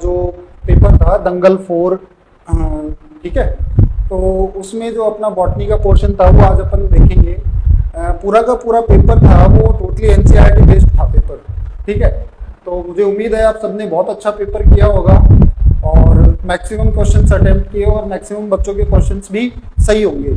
जो पेपर था दंगल 4, ठीक है, तो उसमें जो अपना बॉटनी का पोर्शन था वो आज अपन देखेंगे। पूरा का पूरा पेपर था वो टोटली एनसीईआरटी बेस्ड था पेपर, ठीक है। तो मुझे उम्मीद है आप सबने बहुत अच्छा पेपर किया होगा और मैक्सिमम क्वेश्चंस अटेम्प्ट किए और मैक्सिमम बच्चों के क्वेश्चंस भी सही होंगे।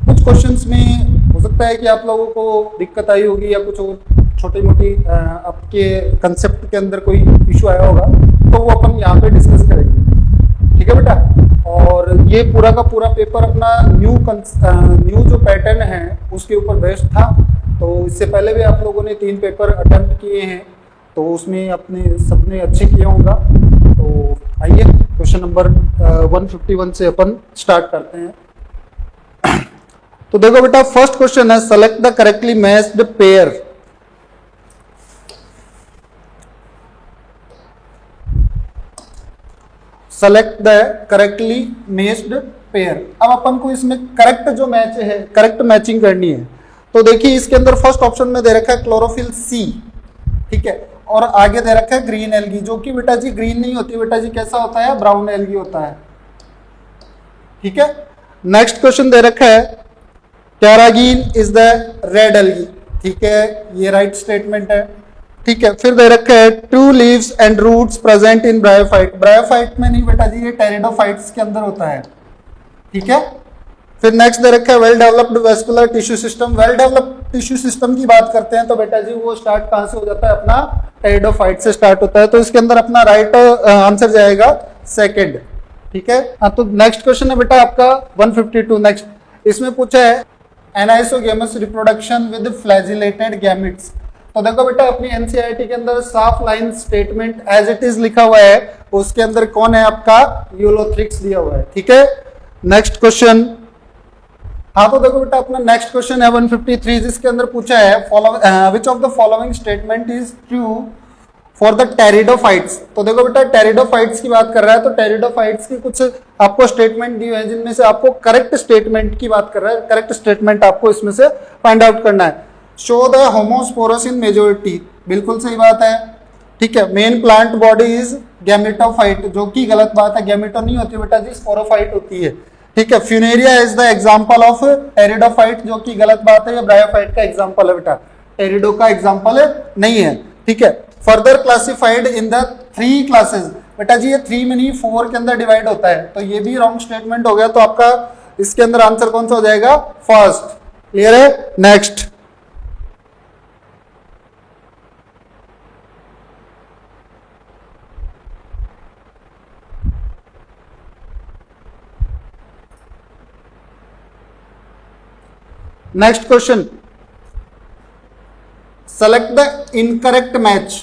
कुछ क्वेश्चंस में हो सकता है कि आप लोगों को दिक्कत आई होगी या कुछ और छोटी मोटी आपके कंसेप्ट के अंदर कोई इशू आया होगा, तो वो अपन यहाँ पे डिस्कस करेंगे, ठीक है बेटा। और ये पूरा का पूरा पेपर अपना न्यू जो पैटर्न है उसके ऊपर बेस्ड था। तो इससे पहले भी आप लोगों ने 3 पेपर अटेम्प्ट किए हैं, तो उसमें अपने सबने अच्छे किया होगा। तो आइए क्वेश्चन नंबर 151 से अपन स्टार्ट करते हैं। तो देखो बेटा, फर्स्ट क्वेश्चन है select the correctly matched pair. Select the correctly matched pair. अब अपन को इसमें करेक्ट जो मैच है, करेक्ट मैचिंग करनी है। तो देखिए इसके अंदर फर्स्ट ऑप्शन में दे रखा है क्लोरोफिल सी, ठीक है, और आगे दे रखा है ग्रीन एल्गी, जो कि बेटा जी ग्रीन नहीं होती बेटा जी, कैसा होता है, ब्राउन एल्गी होता है, ठीक है। नेक्स्ट क्वेश्चन दे रखा है कैरागीन इज द रेड एल्गी, ठीक है, ये राइट स्टेटमेंट है, ठीक है। फिर दे रखा है 2 leaves and roots present in bryophyte. Bryophyte में नहीं बेटा जी, ये टेरिडोफाइट्स के अंदर होता है, ठीक है। फिर नेक्स्ट दे रखा है well developed vascular tissue system. Well developed tissue system की बात करते हैं तो बेटा जी वो स्टार्ट कहां से हो जाता है, अपना टेरिडोफाइट से स्टार्ट होता है। तो इसके अंदर अपना राइट आंसर जाएगा सेकंड, ठीक है। हाँ, तो नेक्स्ट क्वेश्चन है बेटा आपका 152। नेक्स्ट इसमें पूछा है anisogamous reproduction with flagellated gametes. तो देखो बेटा अपनी एनसीईआरटी के अंदर साफ line statement as it is लिखा हुआ है, उसके अंदर कौन है आपका, यूलोथ्रिक्स दिया हुआ है, ठीक है। नेक्स्ट क्वेश्चन, हाँ तो देखो बेटा अपना नेक्स्ट क्वेश्चन है 153, जिसके अंदर पूछा है which of the following statement is true for the pteridophytes. तो देखो बेटा टेरिडोफाइट्स की बात कर रहा है, तो टेरिडोफाइट्स की कुछ आपको स्टेटमेंट दी हुई है जिनमें से आपको करेक्ट स्टेटमेंट की बात कर रहा है, करेक्ट स्टेटमेंट आपको इसमें से फाइंड आउट करना है। Show the homosporous in majority, बिल्कुल सही बात है, ठीक है। Main plant body is gametophyte, जो कि गलत बात है, गैमेटो नहीं होती बेटा जी, स्पोरोफाइट होती है, ठीक है। Funaria is the example of pteridophyte, जो कि गलत बात है, ये ब्रायोफाइट का एग्जांपल है बेटा, टेरिडो का एग्जांपल नहीं है, ठीक है। Further classified in the 3 classes, बेटा जी ये 3 में नहीं 4 के अंदर डिवाइड होता है, तो ये भी रॉन्ग स्टेटमेंट हो गया। तो आपका इसके अंदर आंसर कौन सा हो जाएगा, फर्स्ट, क्लियर है। Next next question, select the incorrect match,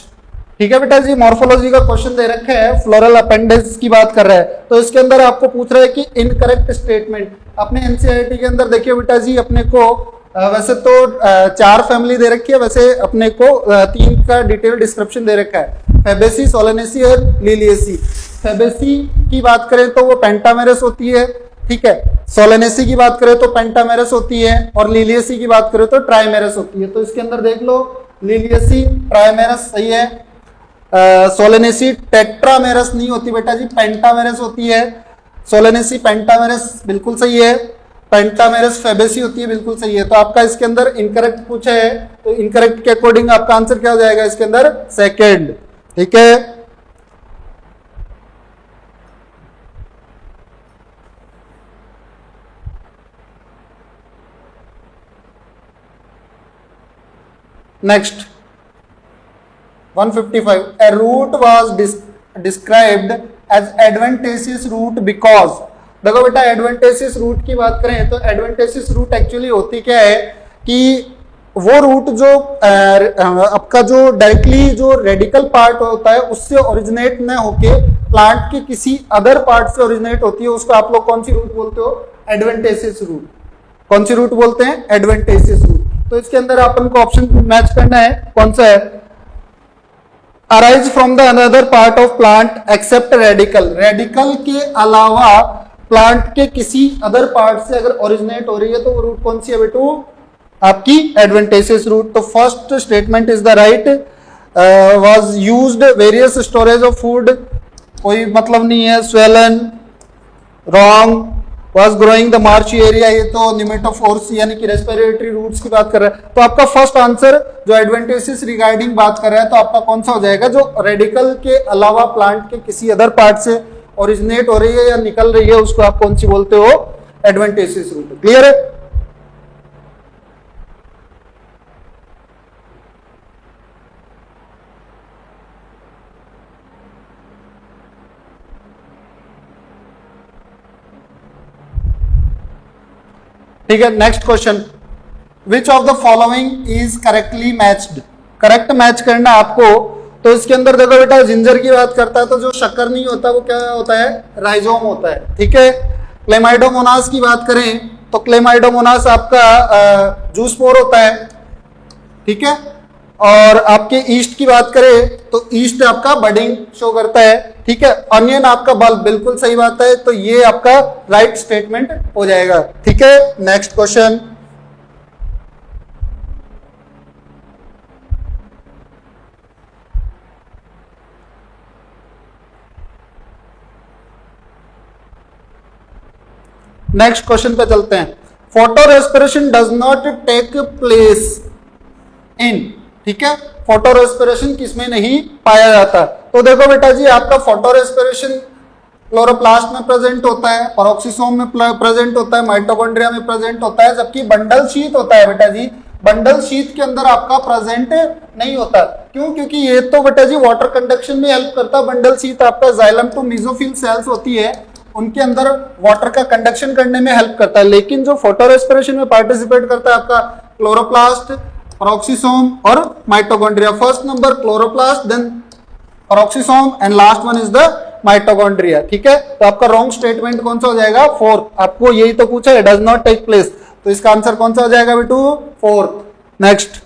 ठीक है बेटा जी। मॉर्फोलॉजी का क्वेश्चन दे रखा है, फ्लोरल अपेंडेज की बात कर रहा है, तो इसके अंदर आपको पूछ रहा है कि इनकरेक्ट स्टेटमेंट। अपने एनसीईआरटी के अंदर देखिए बेटा जी अपने को वैसे तो 4 फैमिली दे रखी है, वैसे अपने को 3 का डिटेल डिस्क्रिप्शन दे रखा है, फेबेसी, सोलेनेसी और लिलिएसी। फेबेसी की बात करें तो वो पेंटामेरस होती है, ठीक है। सोलेनेसी की बात करें तो पेंटामेरस होती है और लिलिएसी की बात करें तो ट्राइमेरस होती है। तो इसके अंदर देख लो लिलिएसी ट्राइमेरस सही है, सोलेनेसी टेट्रामेरस नहीं होती बेटा जी, पेंटामेरस होती है। सोलेनेसी पेंटामेरस बिल्कुल सही है, पेंटामेरस फेबेसी होती है, बिल्कुल सही है। तो आपका इसके अंदर इनकरेक्ट पूछा है, तो इनकरेक्ट के अकॉर्डिंग आपका आंसर क्या हो जाएगा इसके अंदर, सेकंड, ठीक है। Next 155, a route was described as advantageous route because। देखो बेटा एडवांटेजियस रूट की बात करें तो एडवांटेजियस रूट एक्चुअली होती क्या है कि वो रूट जो आपका जो डायरेक्टली जो रेडिकल पार्ट होता है उससे ओरिजिनेट न होके प्लांट के किसी अदर पार्ट से ओरिजिनेट होती है, उसको आप लोग कौन सी रूट बोलते हो, एडवांटेजियस रूट। कौन सी रूट बोलते हैं, एडवांटेजियस रूट। तो इसके अंदर अपन को ऑप्शन मैच करना है, कौन सा है, arise from the another part of plant except radicle. Radicle के अलावा प्लांट के किसी अदर पार्ट से अगर ओरिजिनेट हो रही है तो वो रूट कौन सी है बेटू, आपकी एडवांटेजियस रूट। तो first statement is the right, was used various storage of food कोई मतलब नहीं है। Swollen wrong, was growing the March area, ये तो निमेटोफोर्स यानी कि रेस्पिरेटरी रूट्स की बात कर रहा है। तो आपका फर्स्ट आंसर जो एडवेंटेसिस रिगार्डिंग बात कर रहा है तो आपका कौन सा हो जाएगा, जो रेडिकल के अलावा प्लांट के किसी अदर पार्ट से ओरिजिनेट हो रही है या निकल रही है, उसको आप कौन सी बोलते हो, एडवेंटेसिस रूट। क्लियर है? ठीक है, next question, which of the following is correctly matched. Correct match करना आपको, तो इसके अंदर देखो बेटा, जिंजर की बात करता है तो जो शक्कर नहीं होता वो क्या होता है, राइजोम होता है। ठीक है, क्लेमाइडोमोनास की बात करें तो क्लेमाइडोमोनास आपका जूस्पोर होता है। ठीक है, और आपके ईस्ट की बात करें तो ईस्ट आपका बडिंग शो करता है। ठीक है, अनियन आपका बल्ब, बिल्कुल सही बात है, तो ये आपका राइट स्टेटमेंट हो जाएगा। ठीक है, नेक्स्ट क्वेश्चन, नेक्स्ट क्वेश्चन पे चलते हैं। Photorespiration does not take place in, ठीक है, फोटो रेस्पिरेशन किसमें नहीं पाया जाता। तो देखो बेटा जी, आपका फोटो रेस्पिरेशन क्लोरोप्लास्ट में प्रेजेंट होता है, पेरोक्सिसोम में प्रेजेंट होता है, माइटोकॉन्ड्रिया में प्रेजेंट होता है, जबकि बंडल शीथ होता है बेटा जी, बंडल शीथ के अंदर आपका प्रेजेंट नहीं होता। क्यों? क्योंकि ये तो बेटा जी वाटर कंडक्शन में हेल्प करता है। बंडल शीथ आपका जाइलम टू मेसोफिल सेल्स होती है, उनके अंदर वाटर का कंडक्शन करने में हेल्प करता है। लेकिन जो फोटो रेस्पिरेशन में पार्टिसिपेट करता है आपका क्लोरोप्लास्ट, पेरोक्सिसोम और mitochondria. First number chloroplast, then peroxisome and last one is the mitochondria. ठीक है, तो आपका रॉन्ग स्टेटमेंट कौन सा हो जाएगा, फोर्थ। आपको यही तो पूछा है, डज नॉट टेक प्लेस, तो इसका आंसर कौन सा हो जाएगा बेटू, फोर्थ। नेक्स्ट,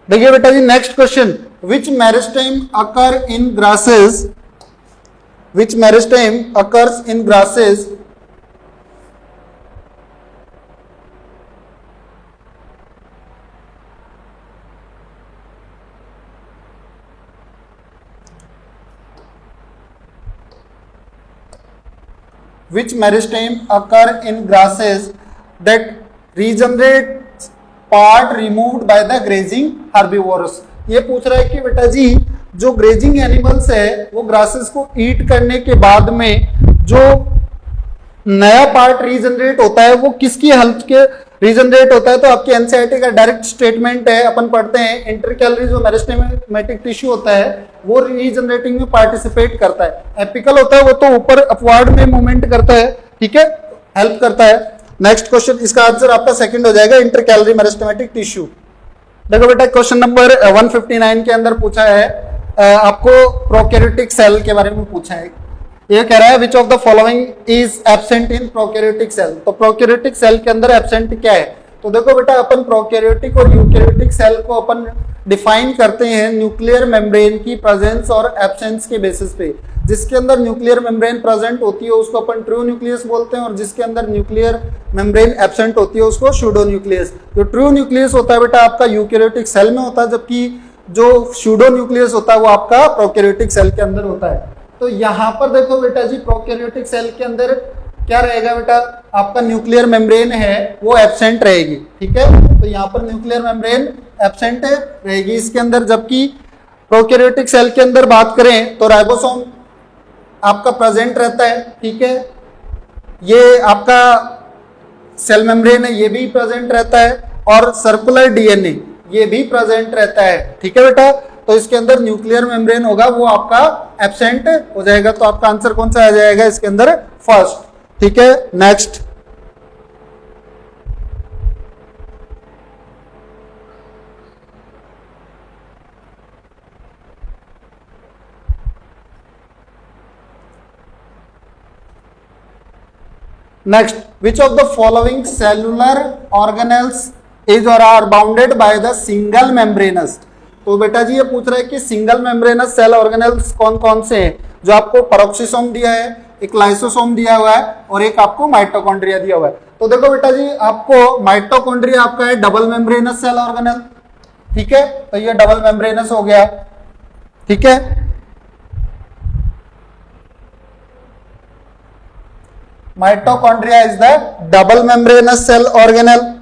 देखिए बेटा जी, next question, which meristem occur in grasses, which meristem occurs in grasses which meristem occur in grasses that regenerate part removed by the grazing herbivores। ये पूछ रहा है कि बेटा जी जो ग्रेजिंग एनिमल्स है वो ग्रासेस को ईट करने के बाद में जो नया पार्ट रीजनरेट होता है वो किसकी हेल्प के रीजनरेट होता है। तो आपके एनसीईआरटी का डायरेक्ट स्टेटमेंट है, अपन पढ़ते हैं इंटरकैलरी जो मेरिस्टेमेटिक टिश्यू होता है वो रीजनरेटिंग में पार्टिसिपेट करता है। एपिकल होता है वो तो ऊपर अपवर्ड में मूवमेंट करता है, ठीक है, हेल्प करता है। नेक्स्ट क्वेश्चन, इसका आंसर आपका सेकंड हो जाएगा, इंटरकैलरी मेरिस्टेमेटिक टिश्यू। देखो बेटा, क्वेश्चन नंबर 159 के अंदर पूछा है, आपको प्रोकैरियोटिक सेल के बारे में पूछा है। ये कह रहा है which of the following is absent in prokaryotic cell. तो प्रोकैरियोटिक सेल के अंदर एब्सेंट क्या है, तो देखो बेटा, अपन प्रोकैरियोटिक और यूकैरियोटिक सेल को अपन डिफाइन करते हैं न्यूक्लियर मेम्ब्रेन की प्रेजेंस और एब्सेंस के बेसिस पे। जिसके अंदर न्यूक्लियर मेम्ब्रेन प्रेजेंट होती है उसको अपन ट्रू न्यूक्लियस बोलते हैं, और जिसके अंदर न्यूक्लियर मेम्ब्रेन एब्सेंट होती है उसको सूडो न्यूक्लियस। जो ट्रू न्यूक्लियस होता है बेटा आपका यूकैरियोटिक सेल में होता है, जबकि जो सूडो न्यूक्लियस होता है वो आपका प्रोकैरियोटिक सेल के अंदर होता है। तो यहां पर देखो बेटा जी, प्रोकैरियोटिक सेल के अंदर क्या रहेगा बेटा, आपका न्यूक्लियर मेम्ब्रेन है वो एब्सेंट रहेगी, ठीक है। तो यहाँ पर न्यूक्लियर मेम्ब्रेन एब्सेंट रहेगी इसके अंदर, जबकि प्रोकैरियोटिक सेल के अंदर बात करें तो राइबोसोम आपका प्रेजेंट रहता है, ठीक है। ये आपका सेल मेम्ब्रेन है, ये भी प्रेजेंट रहता है, और सर्कुलर डीएनए ये भी प्रेजेंट रहता है, ठीक है बेटा। तो इसके अंदर न्यूक्लियर मेम्ब्रेन होगा वो आपका एब्सेंट हो जाएगा। तो आपका आंसर कौन सा आ जाएगा इसके अंदर, फर्स्ट, ठीक है। Next, next, which of the following cellular organelles is or are bounded by the single membranes. तो बेटा जी ये पूछ रहा है कि सिंगल मेम्ब्रेनस सेल ऑर्गेनेल्स कौन कौन से हैं, जो आपको पेरोक्सिसोम दिया है, एक लाइसोसोम दिया हुआ है और एक आपको माइटोकॉन्ड्रिया दिया हुआ है। तो देखो बेटा जी आपको माइटोकॉन्ड्रिया आपका है डबल मेम्ब्रेनस सेल ऑर्गेनेल, ठीक है, तो ये डबल मेम्ब्रेनस हो गया, ठीक है। Mitochondria is the double membranous cell organelle,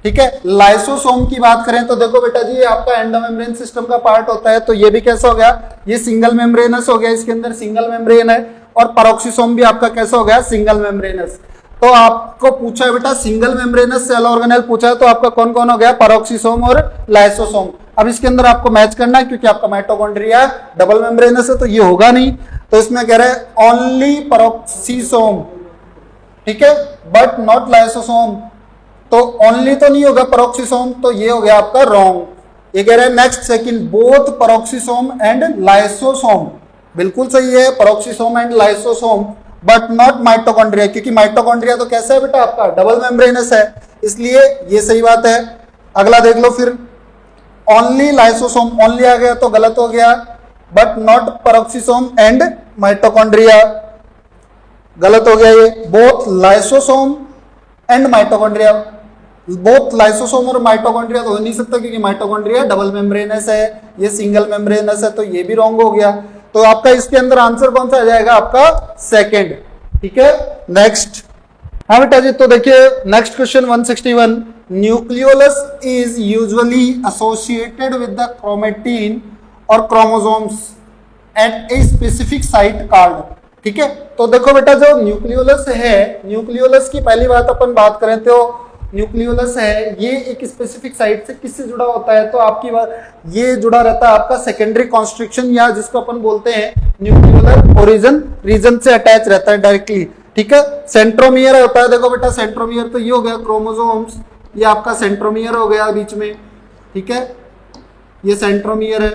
ठीक है। लाइसोसोम की बात करें तो देखो बेटा जी ये आपका एंडोमेम्ब्रेन सिस्टम का पार्ट होता है, तो ये भी कैसा हो गया, ये सिंगल मेम्ब्रेनस हो गया, इसके अंदर सिंगल मेम्ब्रेन है। और पेरोक्सिसोम भी आपका कैसा हो गया, सिंगल मेम्ब्रेनस। तो आपको पूछा है बेटा सिंगल मेम्ब्रेनस सेल ऑर्गेनेल पूछा है, तो आपका कौन कौन हो गया, पेरोक्सिसोम और लाइसोसोम। अब इसके अंदर आपको मैच करना है, क्योंकि आपका माइटोकॉन्ड्रिया डबल मेम्ब्रेनस है तो ये होगा नहीं, तो इसमें कह रहे हैं ओनली पेरोक्सिसोम, ठीक है, बट नॉट लाइसोसोम। तो ओनली तो नहीं होगा पेरोक्सिसोम, तो ये हो गया आपका रॉन्ग। ये कह रहे हैं next second both peroxisome and lysosome, बिल्कुल सही है, peroxisome and lysosome, but not mitochondria, क्योंकि माइटोकॉन्ड्रिया तो कैसा है बेटा आपका डबल मेम्ब्रेनस है, इसलिए ये सही बात है। अगला देख लो फिर, ओनली लाइसोसोम, ओनली आ गया तो गलत हो गया, but not peroxisome and mitochondria, गलत हो गया ये। Both lysosome and mitochondria, both lysosome और माइटोकॉन्ड्रिया तो हो नहीं सकता, क्योंकि माइटोकॉन्ड्रिया डबल मेम्ब्रेनस है, ये सिंगल मेम्ब्रेनस है, तो ये भी रॉन्ग हो गया। तो आपका इसके अंदर आंसर कौन सा आ जाएगा, आपका सेकंड, ठीक है। नेक्स्ट, हाँ बेटा जी, तो देखिए next question 161, nucleolus is usually associated with the chromatin or chromosomes at a specific site called, ठीक है। तो देखो बेटा जो न्यूक्लियोलस है, न्यूक्लियोलस की पहली बात अपन बात करें तो न्यूक्लियोलस है, ये एक स्पेसिफिक साइट से किससे जुड़ा होता है, तो आपकी बात ये जुड़ा रहता है आपका सेकेंडरी कॉन्स्ट्रिक्शन, या जिसको अपन बोलते हैं न्यूक्लियोलर ओरिजिन रीजन से अटैच रहता है डायरेक्टली, ठीक है। सेंट्रोमियर होता है, देखो बेटा सेंट्रोमियर तो ये हो गया क्रोमोसोम्स, ये आपका सेंट्रोमियर हो गया बीच में, ठीक है, ये सेंट्रोमियर है,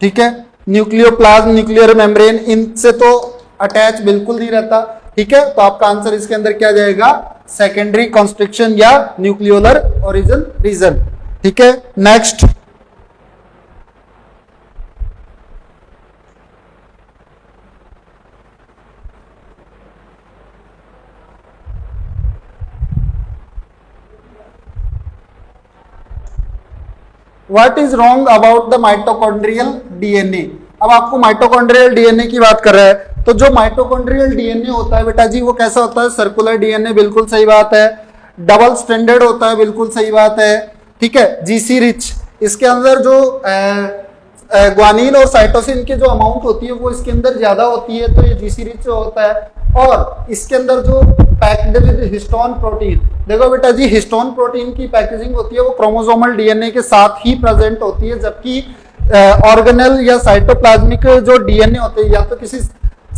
ठीक है। न्यूक्लियोप्लाज्म, न्यूक्लियर मेम्ब्रेन, इनसे तो अटैच बिल्कुल नहीं रहता, ठीक है। तो आपका आंसर इसके अंदर क्या जाएगा, सेकेंडरी कॉन्स्ट्रिक्शन या न्यूक्लियोलर ओरिजिन रीजन, ठीक है। Next, what is wrong about the mitochondrial DNA. अब आपको माइटोकॉन्ड्रियल डीएनए की बात कर रहा है, तो जो माइटोकॉन्ड्रियल डीएनए होता है बेटा जी वो कैसा होता है, सर्कुलर डीएनए, बिल्कुल सही बात है। डबल स्टैंडर्ड होता है, बिल्कुल सही बात है, ठीक है। जीसी रिच, इसके अंदर जो ग्वानिन और साइटोसिन की जो अमाउंट होती है वो इसके अंदर ज्यादा होती है, तो ये जीसी रिच होता है। और इसके अंदर जो पैक्ड विद हिस्टोन प्रोटीन, देखो बेटा जी हिस्टोन प्रोटीन की पैकेजिंग होती है वो क्रोमोसोमल डीएनए के साथ ही प्रेजेंट होती है, जबकि ऑर्गेनेल या साइटोप्लाज्मिक जो डीएनए होते हैं या तो किसी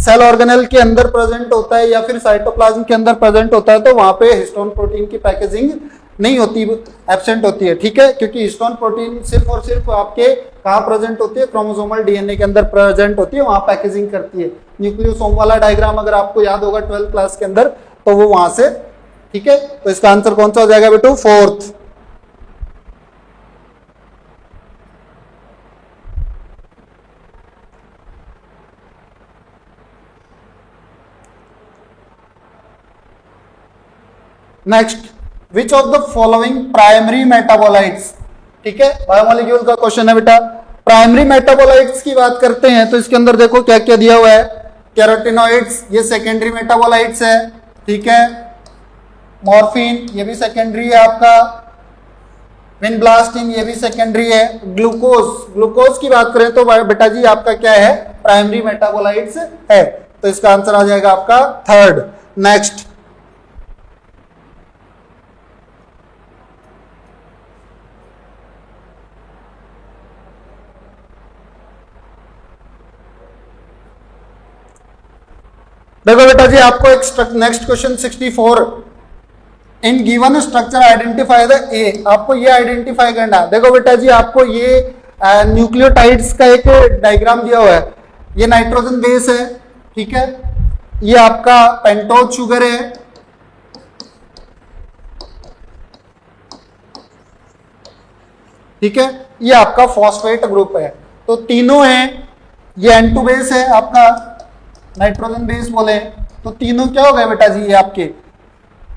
सेल ऑर्गेनेल के अंदर प्रेजेंट होता है या फिर साइटोप्लाज्म के अंदर प्रेजेंट होता है, तो वहां पे हिस्टोन प्रोटीन की पैकेजिंग नहीं होती, एब्सेंट होती है, ठीक है। क्योंकि हिस्टोन प्रोटीन सिर्फ और सिर्फ आपके कहाँ प्रेजेंट होती है, क्रोमोसोमल डीएनए के अंदर प्रेजेंट होती है, वहां पैकेजिंग करती है। न्यूक्लियोसोम वाला डायग्राम अगर आपको याद होगा 12th क्लास के अंदर, तो वो वहां से, ठीक है। तो इसका आंसर कौन सा हो जाएगा बेटू, fourth. Next, which of the following primary metabolites, ठीक है, बायोमोलिक्यूल का क्वेश्चन है बेटा। प्राइमरी मेटाबोलाइट्स की बात करते हैं तो इसके अंदर देखो क्या क्या दिया हुआ है, कैरोटिनॉइड्स ये सेकेंडरी मेटाबोलाइट्स है, ठीक है। मॉर्फिन ये भी सेकेंडरी है आपका, विनब्लास्टिन ये भी सेकेंडरी है। ग्लूकोज की बात करें तो बेटा जी आपका क्या है, प्राइमरी मेटाबोलाइट्स है, तो इसका आंसर आ जाएगा आपका थर्ड। नेक्स्ट, देखो बेटा जी आपको एक next question 64, in given structure identify the ए, आपको ये आइडेंटिफाई करना है। देखो बेटा जी आपको ये न्यूक्लियोटाइड्स का एक डायग्राम दिया हुआ है, ये नाइट्रोजन बेस है, ठीक है, ये आपका पेंटोज शुगर है, ठीक है, ये आपका फॉस्फेट ग्रुप है। तो तीनों हैं, ये N2 बेस है आपका, नाइट्रोजन बेस बोले, तो तीनों क्या हो गए बेटा जी, ये आपके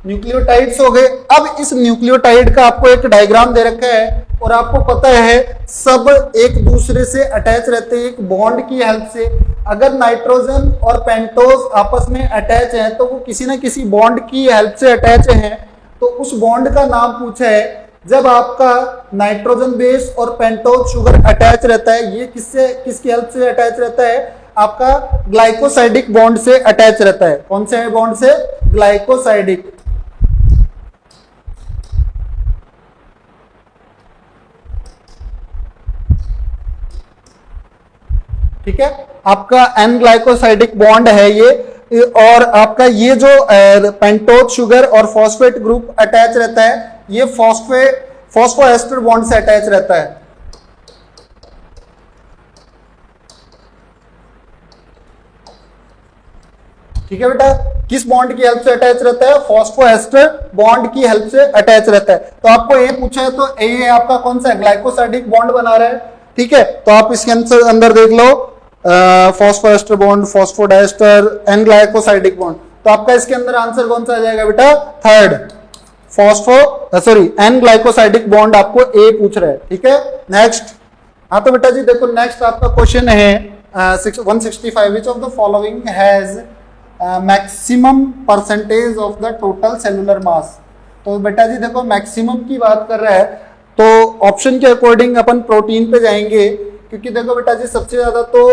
न्यूक्लियोटाइड्स हो गए। अब इस न्यूक्लियोटाइड का आपको एक डायग्राम दे रखा है और आपको पता है सब एक दूसरे से अटैच रहते हैं एक बॉन्ड की हेल्प से। अगर नाइट्रोजन और पेंटोज आपस में अटैच हैं तो वो किसी ना किसी बॉन्ड की हेल्प से अटैच हैं, तो उस बॉन्ड का नाम पूछा है। जब आपका नाइट्रोजन बेस और पेंटोज शुगर अटैच रहता है, ये किसकी हेल्प से अटैच रहता है, आपका ग्लाइकोसाइडिक बॉन्ड से अटैच रहता है। कौन से बॉन्ड से, ग्लाइकोसाइडिक। ठीक है, आपका एन ग्लाइकोसाइडिक बॉन्ड है ये, और आपका ये जो पेंटोज शुगर और फॉस्फेट ग्रुप अटैच रहता है, ये फॉस्फोएस्टर बॉन्ड से अटैच रहता है। ठीक है बेटा, किस बॉन्ड की हेल्प से अटैच रहता है, फॉस्फोएस्टर बॉन्ड की हेल्प से अटैच रहता है। तो आपको ये पूछा है तो ये आपका कौन सा है, ग्लाइकोसाइडिक बॉन्ड बना रहा है। ठीक है, तो आप इसके अंदर देख लो, phosphoester bond, phosphodiester, N glycosidic bond. तो आपका इसके अंदर आंसर कौन सा आ जाएगा बेटा, थर्ड, एन ग्लाइकोसाइडिक बॉन्ड आपको ए पूछ रहा है। ठीक है, नेक्स्ट। हाँ तो बेटा जी देखो, नेक्स्ट आपका क्वेश्चन है 165, which of the following has maximum percentage of the total cellular mass. तो बेटा जी देखो, मैक्सिमम की बात कर रहा है तो ऑप्शन के अकॉर्डिंग अपन प्रोटीन पे जाएंगे, क्योंकि देखो बेटा जी सबसे ज्यादा तो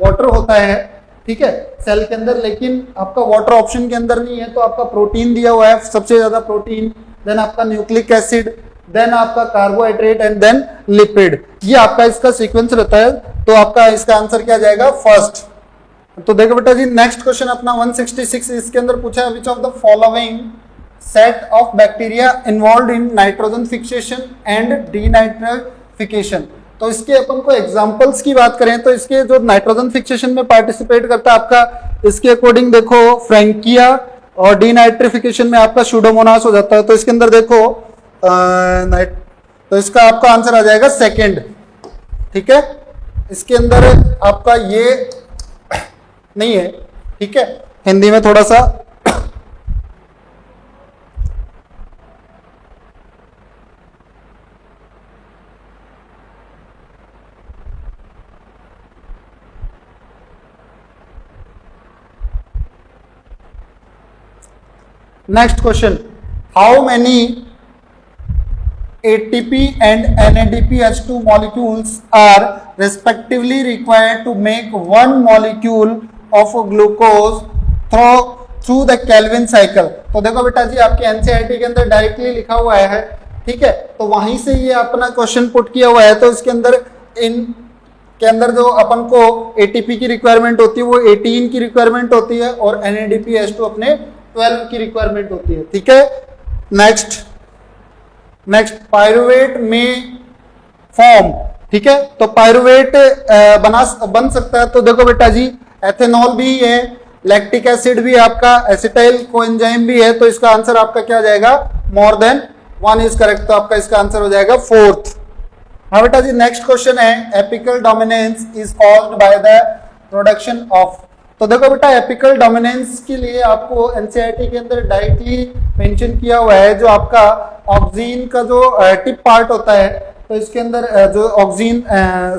वाटर होता है, ठीक है, सेल के अंदर, लेकिन आपका वाटर ऑप्शन के अंदर नहीं है, तो आपका प्रोटीन दिया हुआ है, सबसे ज्यादा प्रोटीन, देन आपका न्यूक्लिक एसिड, देन आपका कार्बोहाइड्रेट एंड देन लिपिड। ये आपका इसका सीक्वेंस रहता है। तो आपका इसका आंसर क्या जाएगा, फर्स्ट। तो देखो बेटा जी, नेक्स्ट क्वेश्चन अपना 166, इसके अंदर पूछा है which of the following set of bacteria involve in nitrogen fixation and denitrification. तो इसके अपन को एग्जांपल्स की बात करें तो इसके जो नाइट्रोजन फिक्सेशन में पार्टिसिपेट करता है आपका, इसके अकॉर्डिंग देखो फ्रैंकिया, और डीनाइट्रिफिकेशन में आपका सूडोमोनास हो जाता है। तो इसके अंदर देखो तो इसका आपका आंसर आ जाएगा सेकंड। ठीक है, इसके अंदर आपका ये नहीं है, ठीक है, हिंदी में थोड़ा सा next question, how many ATP and NADPH2 molecules are respectively required to make one molecule of glucose through the Calvin cycle। तो देखो बेटा जी, आपके NCERT के अंदर डायरेक्टली लिखा हुआ है, ठीक है, तो वहीं से ये अपना क्वेश्चन पुट किया हुआ है। तो इसके अंदर के अंदर जो अपन को ATP की रिक्वायरमेंट होती है वो 18 की रिक्वायरमेंट होती है, और NADPH2 अपने 12 की रिक्वायरमेंट होती है। ठीक है, नेक्स्ट पायरुवेट में फॉर्म, ठीक है, तो पायरुवेट बन सकता है। तो देखो बेटा जी, एथेनॉल भी है, लैक्टिक एसिड भी, आपका एसिटाइल कोएंजाइम भी है। तो इसका आंसर आपका क्या हो जाएगा, मोर देन 1 इज करेक्ट। तो आपका इसका आंसर हो जाएगा फोर्थ। हाँ बेटा जी, नेक्स्ट क्वेश्चन है, apical dominance is caused by the production of. तो देखो बेटा, एपिकल डोमिनेंस के लिए आपको एनसीईआरटी के अंदर डायरेक्टली मेंशन किया हुआ है, जो आपका ऑक्सीन का जो टिप पार्ट होता है, तो इसके अंदर जो ऑक्सीन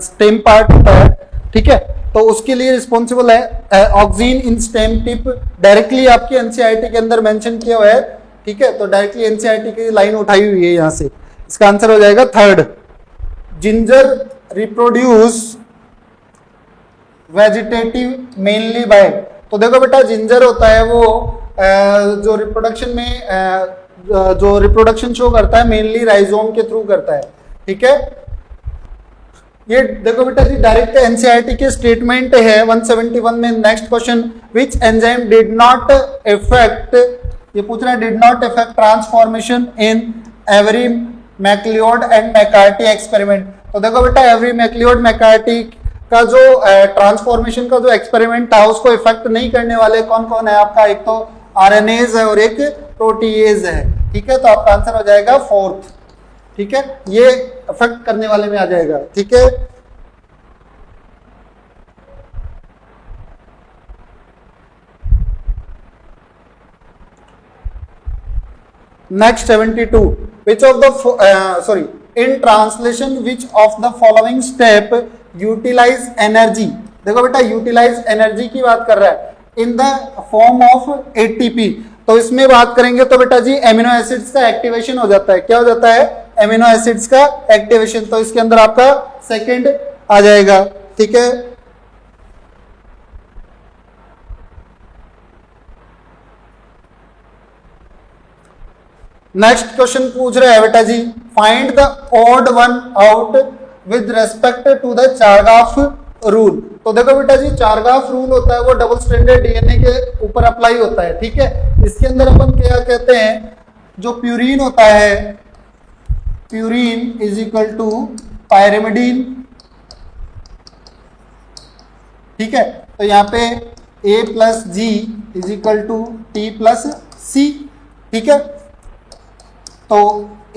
स्टेम पार्ट होता है, ठीक है, तो उसके लिए रिस्पॉन्सिबल है ऑक्सीन इन स्टेम टिप, डायरेक्टली आपकी एनसीईआरटी के अंदर मेंशन किया हुआ है। ठीक है, तो डायरेक्टली एनसीईआरटी की लाइन उठाई हुई है यहाँ से। इसका आंसर हो जाएगा third. Ginger reproduce vegetative mainly by. तो देखो बेटा, जिंजर होता है वो जो रिप्रोडक्शन में जो रिप्रोडक्शन शो करता है मेनली राइजोम के थ्रू करता है। ठीक है, ये देखो बेटा जी, डायरेक्ट एनसीईआरटी के स्टेटमेंट है 171 में। Next question, which enzyme did not effect, ये पूछ रहा है, did not effect transformation in Avery MacLeod and McCarty experiment. तो देखो बेटा, एवरी मैक्लियोड मैकार्टी का जो ट्रांसफॉर्मेशन का जो एक्सपेरिमेंट था उसको इफेक्ट नहीं करने वाले कौन कौन है आपका, एक तो आरएनएज है और एक प्रोटीएज है, ठीक है। तो आपका आंसर हो जाएगा फोर्थ, ठीक है, ये इफेक्ट करने वाले में आ जाएगा, ठीक है। Next 72, which of the in translation which of the following step utilize energy, देखो बेटा यूटिलाइज एनर्जी की बात कर रहा है in the form of ATP, तो इसमें बात करेंगे तो बेटा जी एमिनो एसिड्स का एक्टिवेशन हो जाता है, क्या हो जाता है, एमिनो एसिड्स का एक्टिवेशन, तो इसके अंदर आपका सेकंड आ जाएगा, ठीक है। नेक्स्ट क्वेश्चन पूछ रहे हैं बेटा जी, find the odd one out with respect to the Chargaff rule, तो देखो बेटा जी चारगाफ रूल होता है वो डबल स्ट्रैंडेड डीएनए के ऊपर अप्लाई होता है, ठीक है। इसके अंदर अपन क्या कहते हैं, जो प्यूरिन होता है, purine is equal to pyrimidine, ठीक है। तो यहाँ पे A plus G is equal to T plus C, ठीक है। तो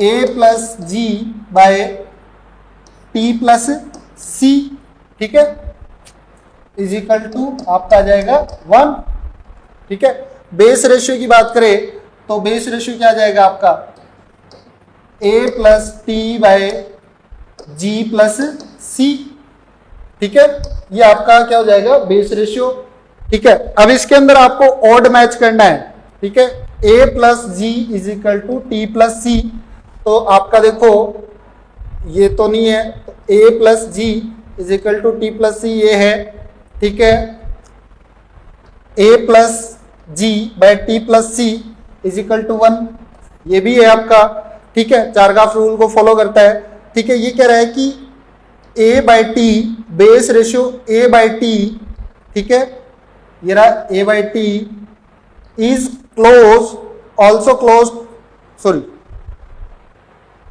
A plus G by T plus C, ठीक है, इज इक्वल टू आपका आ जाएगा 1, ठीक है। बेस रेशियो की बात करें तो बेस रेशियो क्या आ जाएगा आपका, A plus T by G plus C, ठीक है, ये आपका क्या हो जाएगा बेस रेशियो, ठीक है। अब इसके अंदर आपको ऑड मैच करना है, ठीक है, A plus G is equal to T plus C, तो आपका देखो ये तो नहीं है, तो A plus G is equal to T plus C ये है, ठीक है। A plus G by T plus C is equal to 1, ये भी है आपका, ठीक है, चारगाफ रूल को फॉलो करता है, ठीक है। ये कह रहा है कि A by T base ratio A by T, ठीक है, ये रहा A by T is close also close, sorry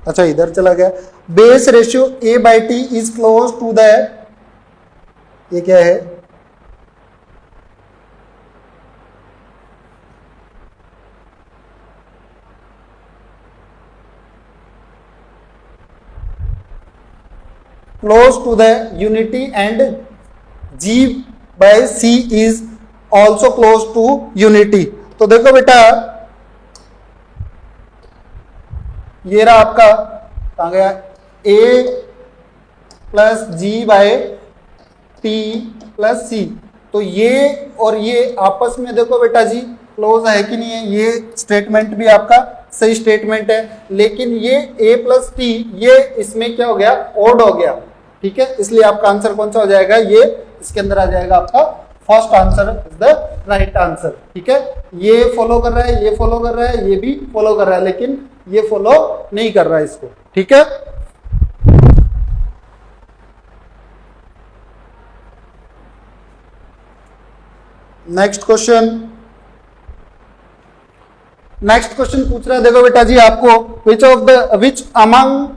अच्छा इधर चला गया, base ratio A by T is close to the, ये क्या है, close to the unity and G by C is also close to unity, तो देखो बेटा ये रहा आपका कहां गया, A plus G by T plus C, तो ये और ये आपस में देखो बेटा जी क्लोज है कि नहीं है, ये स्टेटमेंट भी आपका सही स्टेटमेंट है, लेकिन ये A प्लस टी ये इसमें क्या हो गया, ओड हो गया, ठीक है, इसलिए आपका आंसर कौन सा हो जाएगा, ये इसके अंदर आ जाएगा आपका first answer is the right answer, ठीक है। ये फॉलो कर रहा है, ये फॉलो कर रहा है, ये भी फॉलो कर रहा है, लेकिन ये फॉलो नहीं कर रहा है इसको, ठीक है। नेक्स्ट क्वेश्चन, नेक्स्ट क्वेश्चन पूछ रहा है, देखो बेटा जी आपको, which among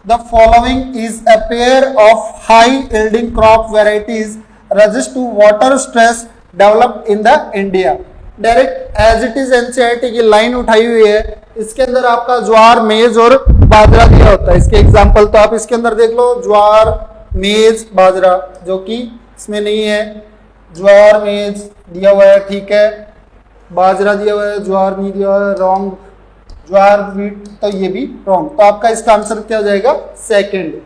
the following is a pair of high yielding crop varieties resist to water stress developed in the India, direct as it is NCERT की लाइन उठाई हुई है, इसके अंदर आपका ज्वार मेज और बाजरा दिया होता है, इसके एग्जांपल तो आप इसके अंदर देख लो, ज्वार मेज बाजरा, जो कि इसमें नहीं है, ज्वार मेज दिया हुआ है, ठीक है, बाजरा दिया हुआ है, ज्वार नहीं दिया हुआ है, रॉन्ग, ज्वार व्हीट तो ये भी रॉन्ग, तो आपका इसका आंसर क्या हो जाएगा, second.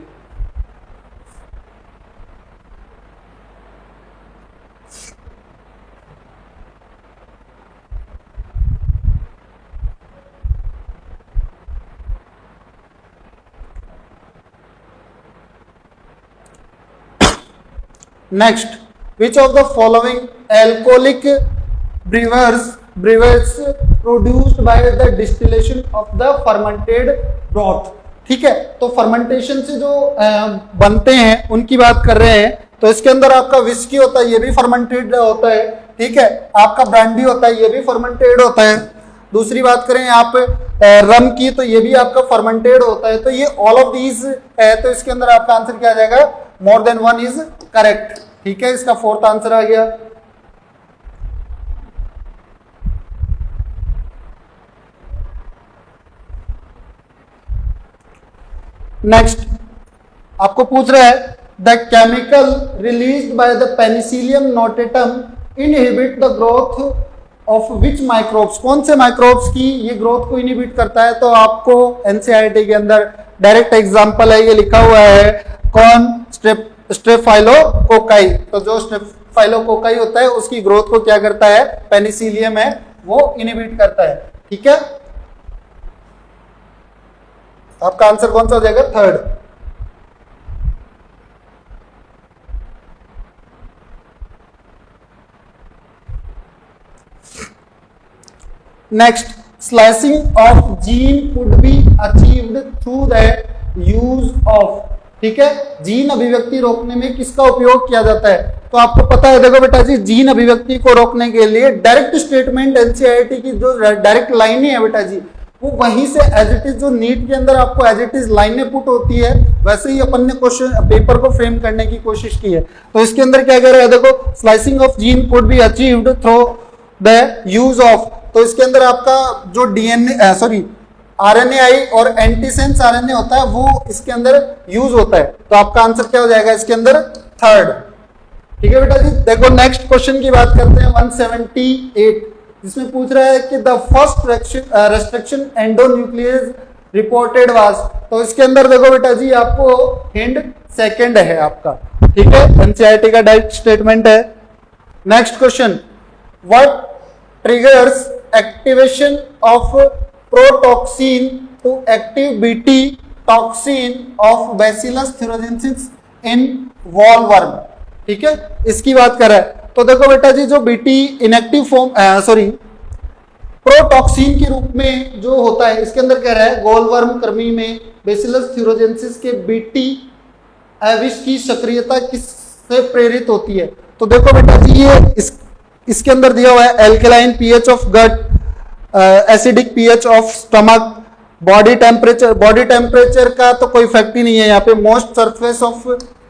Next, which of the following alcoholic brewers produced by the distillation of the fermented broth, ठीक है, तो फर्मेंटेशन से जो बनते हैं उनकी बात कर रहे हैं, तो इसके अंदर आपका विस्की होता है, ये भी फर्मेंटेड होता है, ठीक है, आपका ब्रांडी होता है, ये भी फर्मेंटेड होता है, दूसरी बात करें आप रम की, तो ये भी आपका फर्मेंटेड होता है, तो ये ऑल ऑफ दीज है, तो इसके अंदर आपका आंसर क्या आ जाएगा, more than one is correct. ठीक है, इसका फोर्थ आंसर आ गया। नेक्स्ट आपको पूछ रहा है the chemical released by the Penicillium notatum inhibit the growth of which microbes, कौन से माइक्रोब्स की ये ग्रोथ को इनहिबिट करता है? तो आपको एनसीईआरटी के अंदर डायरेक्ट एग्जांपल है, ये लिखा हुआ है कौन, स्ट्रेप्टोकोकाई। तो जो स्ट्रेप्टोकोकाई होता है उसकी ग्रोथ को क्या करता है, पेनिसिलियम है वो इनहिबिट करता है। ठीक है, आपका आंसर कौन सा हो जाएगा, third. Next, slicing of gene could be achieved through the use of. ठीक है, जीन अभिव्यक्ति रोकने में किसका उपयोग किया जाता है? तो आपको पता है, देखो बेटा जी, जीन अभिव्यक्ति को रोकने के लिए डायरेक्ट स्टेटमेंट एनसीईआरटी की जो डायरेक्ट लाइन है बेटा जी, वो वहीं से एज इट इज, जो नीट के अंदर आपको एज इट इज लाइनें पुट होती है, वैसे ही अपन ने क्वेश्चन पेपर को फ्रेम करने की कोशिश की है। तो इसके अंदर क्या कह रहा है, देखो, slicing of gene could be achieved through the use of. तो इसके अंदर आपका जो डीएनए सॉरी आरएनए और एंटीसेंस आरएनए होता है वो इसके अंदर यूज होता है। तो आपका आंसर क्या हो जाएगा इसके अंदर, थर्ड। ठीक है बेटा जी, देखो नेक्स्ट क्वेश्चन की बात करते हैं 178, जिसमें पूछ रहा है कि the first restriction endonuclease reported was. तो इसके अंदर देखो बेटा जी, आपको हिंट सेकंड है आपका। ठीक है, एनसीईआरटी का डायरेक्ट स्टेटमेंट है। Next question, what triggers activation of protoxin to active Bt toxin of Bacillus thuringiensis in wallworm। ठीक है, इसकी बात कर रहा है। तो देखो बेटा जी, जो बीटी इनएक्टिव फॉर्म प्रोटॉक्सिन के रूप में जो होता है, इसके अंदर कह रहा है गोलवर्म कृमि में बेसिलस थ्यूरोजेंसिस के बीटी एविस की सक्रियता किससे प्रेरित होती है? तो देखो बेटा जी, ये इसके अंदर दिया हुआ है alkaline pH of gut, acidic pH of stomach, body temperature. Body temperature का तो कोई फैक्ट ही नहीं है यहाँ पे, मोस्ट सरफेस ऑफ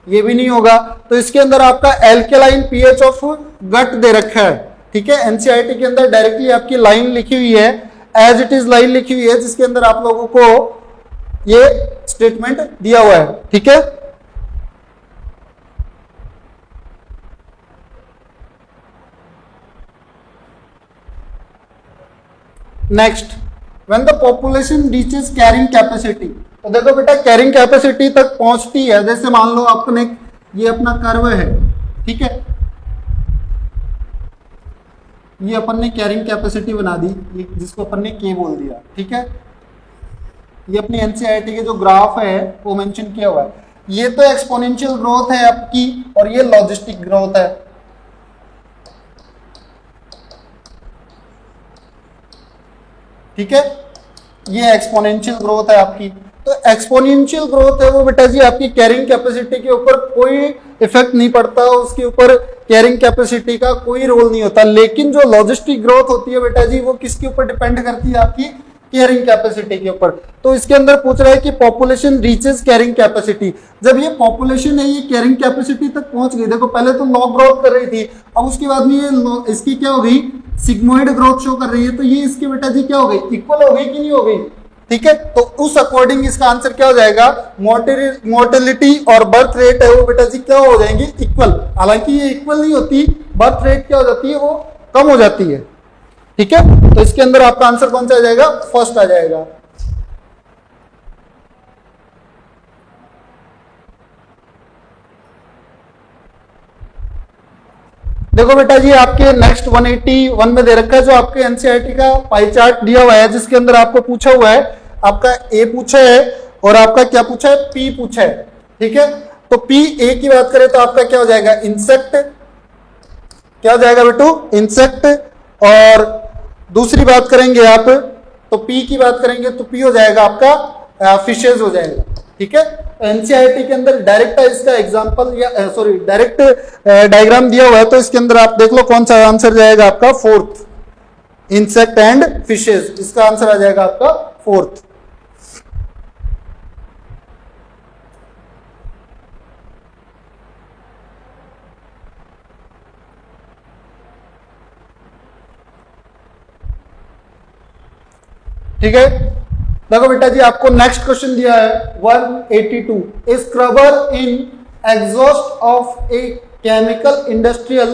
ये भी नहीं होगा। तो इसके अंदर आपका एल्केलाइन पीएच ऑफ गट दे रखा है। ठीक है, एनसीईआरटी के अंदर डायरेक्टली आपकी लाइन लिखी हुई है, एज इट इज लाइन लिखी हुई है, जिसके अंदर आप लोगों को ये स्टेटमेंट दिया हुआ है। ठीक है, next, when the population reaches carrying capacity. तो देखो बेटा, कैरिंग कैपेसिटी तक पहुंचती है, जैसे मान लो आपने ये अपना कर्व है, ठीक है, ये अपन ने कैरिंग कैपेसिटी बना दी, ये जिसको अपन ने के बोल दिया। ठीक है, ये अपनी एनसीईआरटी के जो ग्राफ है वो मेंशन किया हुआ है। ये तो एक्सपोनेंशियल ग्रोथ है आपकी, और ये लॉजिस्टिक ग्रोथ है। ठीक है, ये एक्सपोनेंशियल ग्रोथ है आपकी। तो एक्सपोनेंशियल ग्रोथ है वो बेटा जी, आपकी कैरिंग कैपेसिटी के ऊपर कोई इफेक्ट नहीं पड़ता, उसके ऊपर कैरिंग कैपेसिटी का कोई रोल नहीं होता। लेकिन जो लॉजिस्टिक ग्रोथ होती है बेटा जी, वो किसके ऊपर डिपेंड करती है, आपकी कैरिंग कैपेसिटी के ऊपर। तो इसके अंदर पूछ रहा है कि पॉपुलेशन रीचेस कैरिंग कैपेसिटी। जब ये पॉपुलेशन है ये कैरिंग कैपेसिटी तक पहुंच गई, देखो पहले तो लॉग ग्रोथ कर रही थी, अब उसके बाद में ये इसकी क्या हो गई, सिग्मोइड ग्रोथ शो कर रही है। तो ये इसकी बेटा जी क्या हो गई, इक्वल हो गई कि नहीं हो गई? ठीक है, तो उस अकॉर्डिंग इसका आंसर क्या हो जाएगा, मोर्टेलिटी और बर्थ रेट है वो बेटा जी क्या हो जाएंगे, इक्वल। हालांकि ये इक्वल नहीं होती, बर्थ रेट क्या हो जाती है, वो कम हो जाती है। ठीक है, तो इसके अंदर आपका आंसर कौन सा आ जाएगा, फर्स्ट आ जाएगा। देखो बेटा जी, आपके नेक्स्ट 181 में दे रखा है, जो आपके एनसीईआरटी का पाई चार्ट दिया हुआ है, जिसके अंदर आपको पूछा हुआ है, आपका ए पूछा है और आपका क्या पूछा है, पी पूछा है। ठीक है, तो पी ए की बात करें तो आपका क्या हो जाएगा, इंसेक्ट। क्या हो जाएगा बेटू, इंसेक्ट। और दूसरी बात करेंगे आप, तो पी की बात करेंगे तो पी हो जाएगा आपका फिशेज हो जाएगा। ठीक है, एनसीईआरटी के अंदर डायरेक्ट इसका एग्जांपल या सॉरी डायरेक्ट डायग्राम दिया हुआ है, तो इसके अंदर आप देख लो कौन सा आंसर जाएगा आपका, फोर्थ, इंसेक्ट एंड फिशेज। इसका आंसर आ जाएगा आपका फोर्थ। ठीक है। देखो बेटा जी आपको नेक्स्ट क्वेश्चन दिया है 182, scrubber in exhaust of a chemical industrial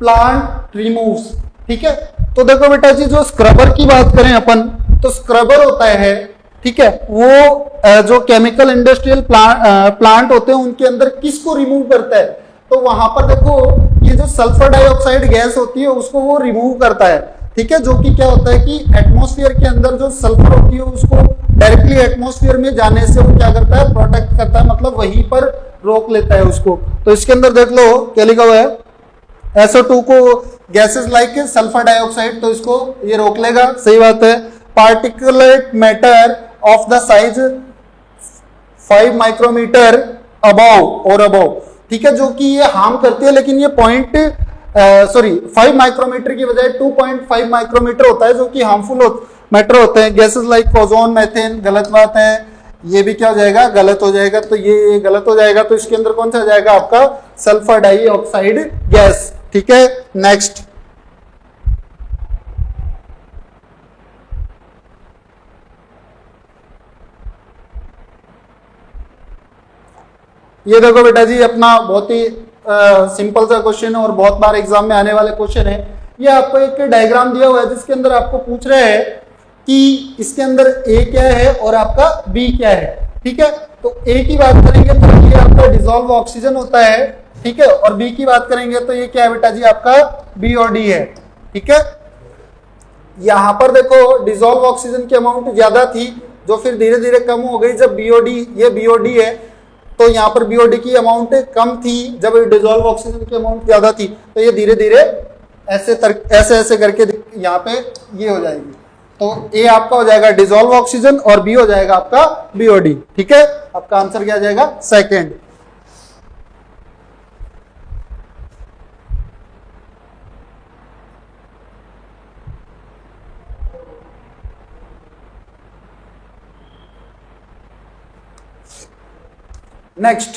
plant removes. ठीक है, तो देखो बेटा जी जो स्क्रबर की बात करें अपन, तो स्क्रबर होता है, ठीक है, वो जो केमिकल इंडस्ट्रियल प्लांट होते हैं उनके अंदर किसको रिमूव करता है, तो वहां पर देखो ये जो सल्फर डाइऑक्साइड गैस होती है उसको वो रिमूव करता है। ठीक है, जो कि क्या होता है कि एटमॉस्फेयर के अंदर जो सल्फर होती है उसको डायरेक्टली एटमॉस्फेयर में जाने से वो क्या करता है, प्रोटेक्ट करता है, मतलब वहीं पर रोक लेता है उसको। तो इसके अंदर देख लो क्या लिखा हुआ है, SO2 को गैसेस लाइक सल्फर डाइऑक्साइड, तो इसको ये रोक लेगा, सही बात है। Particulate matter of the size 5 micrometre above और अबव, ठीक है, जो कि ये हार्म करती है, लेकिन ये 5 माइक्रोमीटर की बजाय 2.5 माइक्रोमीटर होता है, जो कि हार्मफुल मैटर होते हैं। गैसेस लाइक ओजोन, मेथेन, गलत बात है, ये भी क्या हो जाएगा, गलत हो जाएगा, तो ये गलत हो जाएगा, तो इसके अंदर कौन सा आ जाएगा आपका, सल्फर डाइऑक्साइड गैस। ठीक है, नेक्स्ट ये देखो बेटा जी अपना बहुत ही सिंपल सा क्वेश्चन है और बहुत बार एग्जाम में आने वाले क्वेश्चन है। ये आपको एक डायग्राम दिया हुआ है जिसके अंदर आपको पूछ रहे हैं कि इसके अंदर ए क्या है और आपका बी क्या है। ठीक है, तो ए की बात करेंगे तो ये आपका डिसॉल्व ऑक्सीजन होता है, ठीक है, और बी की बात करेंगे तो ये क्या है बेटा जी आपका बी और डी है। ठीक है, यहां पर देखो डिसॉल्व ऑक्सीजन की अमाउंट ज्यादा थी जो फिर धीरे धीरे कम हो गई जब बीओडी, ये बीओडी है, तो यहाँ पर बीओडी की अमाउंट कम थी जब डिसॉल्व ऑक्सीजन की अमाउंट ज्यादा थी, तो ये धीरे धीरे ऐसे करके यहाँ पे ये हो जाएगी। तो ए आपका हो जाएगा डिसॉल्व ऑक्सीजन और बी हो जाएगा आपका बीओडी। ठीक है, आपका आंसर क्या आ जाएगा, second. Next,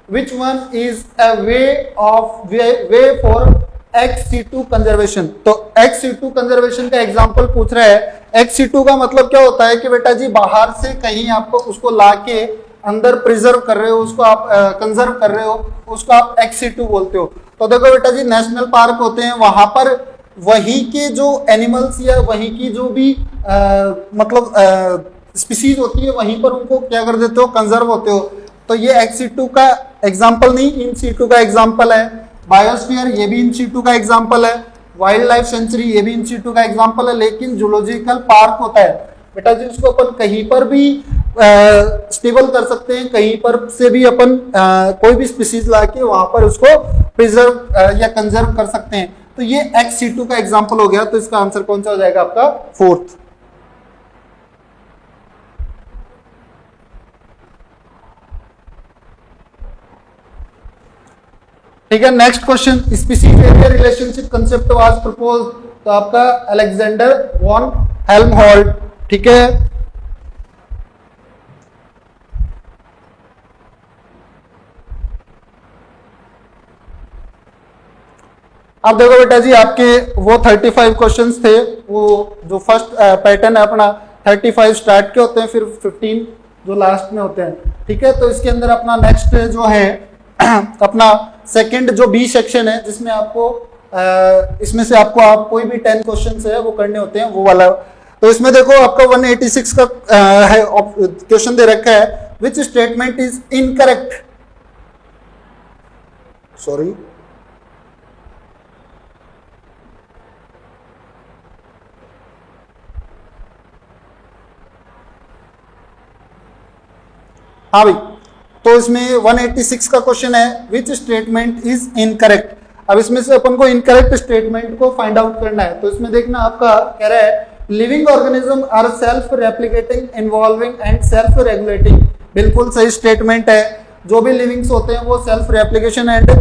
which one is a way for XC2 conservation. तो XC2 कंजर्वेशन का एग्जांपल पूछ रहा है। XC2 का मतलब क्या होता है कि बेटा जी बाहर से कहीं आपको उसको लाके अंदर प्रिजर्व कर रहे हो, उसको आप कंजर्व कर रहे हो, उसको आप XC2 बोलते हो। तो देखो बेटा जी नेशनल पार्क होते हैं, वहां पर वहीं के जो एनिमल्स या वहीं की जो भी मतलब स्पीसीज होती है वहीं पर उनको क्या कर देते हो, कंजर्व होते हो। तो ये XC2 का एग्जांपल नहीं, इन सीटू का एग्जांपल है। बायोस्फीयर ये भी इन सीटू का एग्जांपल है। वाइल्ड लाइफ सेंचुरी ये भी इन सीटू का एग्जांपल है। लेकिन जूलॉजिकल पार्क होता है बेटा जी, उसको अपन कहीं पर भी स्टेबल कर सकते हैं, कहीं पर से भी अपन कोई भी स्पीसीज लाके वहां पर उसको प्रिजर्व या कंजर्व कर सकते हैं। तो ये XC2 का एग्जांपल हो गया। तो इसका आंसर कौन सा हो जाएगा आपका, फोर्थ। ठीक है, next question, species area relationship concept was propose. तो आपका अलेक्जेंडर वॉन हेल्महोल्ट्ज। ठीक है, अब देखो बेटा जी आपके वो 35 क्वेश्चंस थे, वो जो फर्स्ट पैटर्न है अपना 35 स्टार्ट के होते हैं, फिर 15 जो लास्ट में होते हैं। ठीक है, तो इसके अंदर अपना नेक्स्ट जो है अपना सेकंड जो बी सेक्शन है, जिसमें आपको इसमें से आपको आप कोई भी 10 क्वेश्चन है वो करने होते हैं, वो वाला। तो इसमें देखो आपका 186 का है क्वेश्चन दे रखा है, which statement is incorrect. Sorry, हाँ भाई, तो इसमें 186 का क्वेश्चन है, विच स्टेटमेंट इज इनकरेक्ट। अब इसमें से अपन को इनकरेक्ट स्टेटमेंट को फाइंड आउट करना है। तो इसमें देखना आपका कह रहा है living organism are self replicating, involving and self regulating. बिल्कुल सही स्टेटमेंट है। जो भी लिविंग्स होते हैं वो सेल्फ रेप्लिकेशन एंड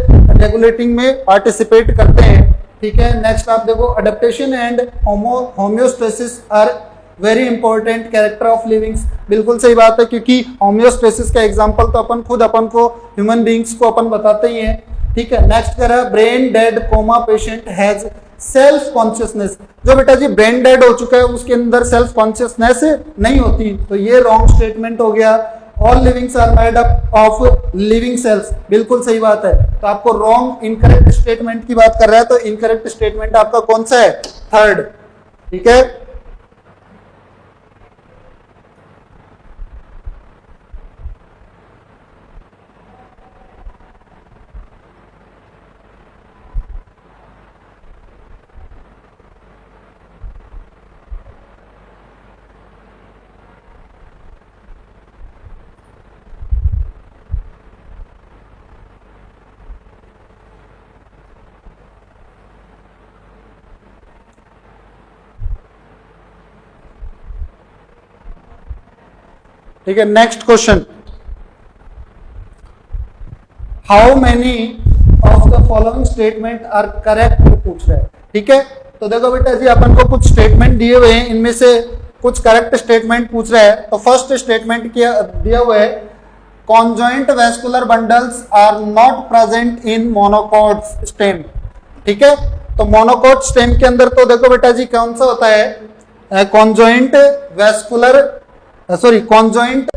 रेगुलेटिंग में पार्टिसिपेट करते हैं। ठीक है, नेक्स्ट आप देखो adaptation and homeostasis are very important character of livings. बिल्कुल सही बात है, क्योंकि होम्योस्टेसिस का एग्जांपल तो अपन को ह्यूमन बीइंग्स को अपन बताते ही हैं। ठीक है। नेक्स्ट कह रहा है brain dead coma patient has self consciousness. जो बेटा जी ब्रेन डेड हो चुका है उसके अंदर सेल्फ कॉन्शियसनेस नहीं होती, तो ये रॉन्ग स्टेटमेंट हो गया। All livings are made up of living cells, बिल्कुल सही बात है। तो आपको रॉन्ग इनकरेक्ट स्टेटमेंट की बात कर रहा है, तो इनकरेक्ट स्टेटमेंट आपका कौन सा है? थर्ड। ठीक है। ठीक है। Next question, how many of the following statement are correct पूछ रहा है। ठीक है। तो देखो बेटा जी अपन को कुछ स्टेटमेंट दिए हुए हैं, इनमें से कुछ करेक्ट स्टेटमेंट पूछ रहा है। तो फर्स्ट स्टेटमेंट किया दिया हुआ है conjoint vascular bundles are not present in monocot stem. ठीक है। तो मोनोकॉट स्टेम के अंदर तो देखो बेटा जी कौन सा होता है? Conjoint vascular conjoint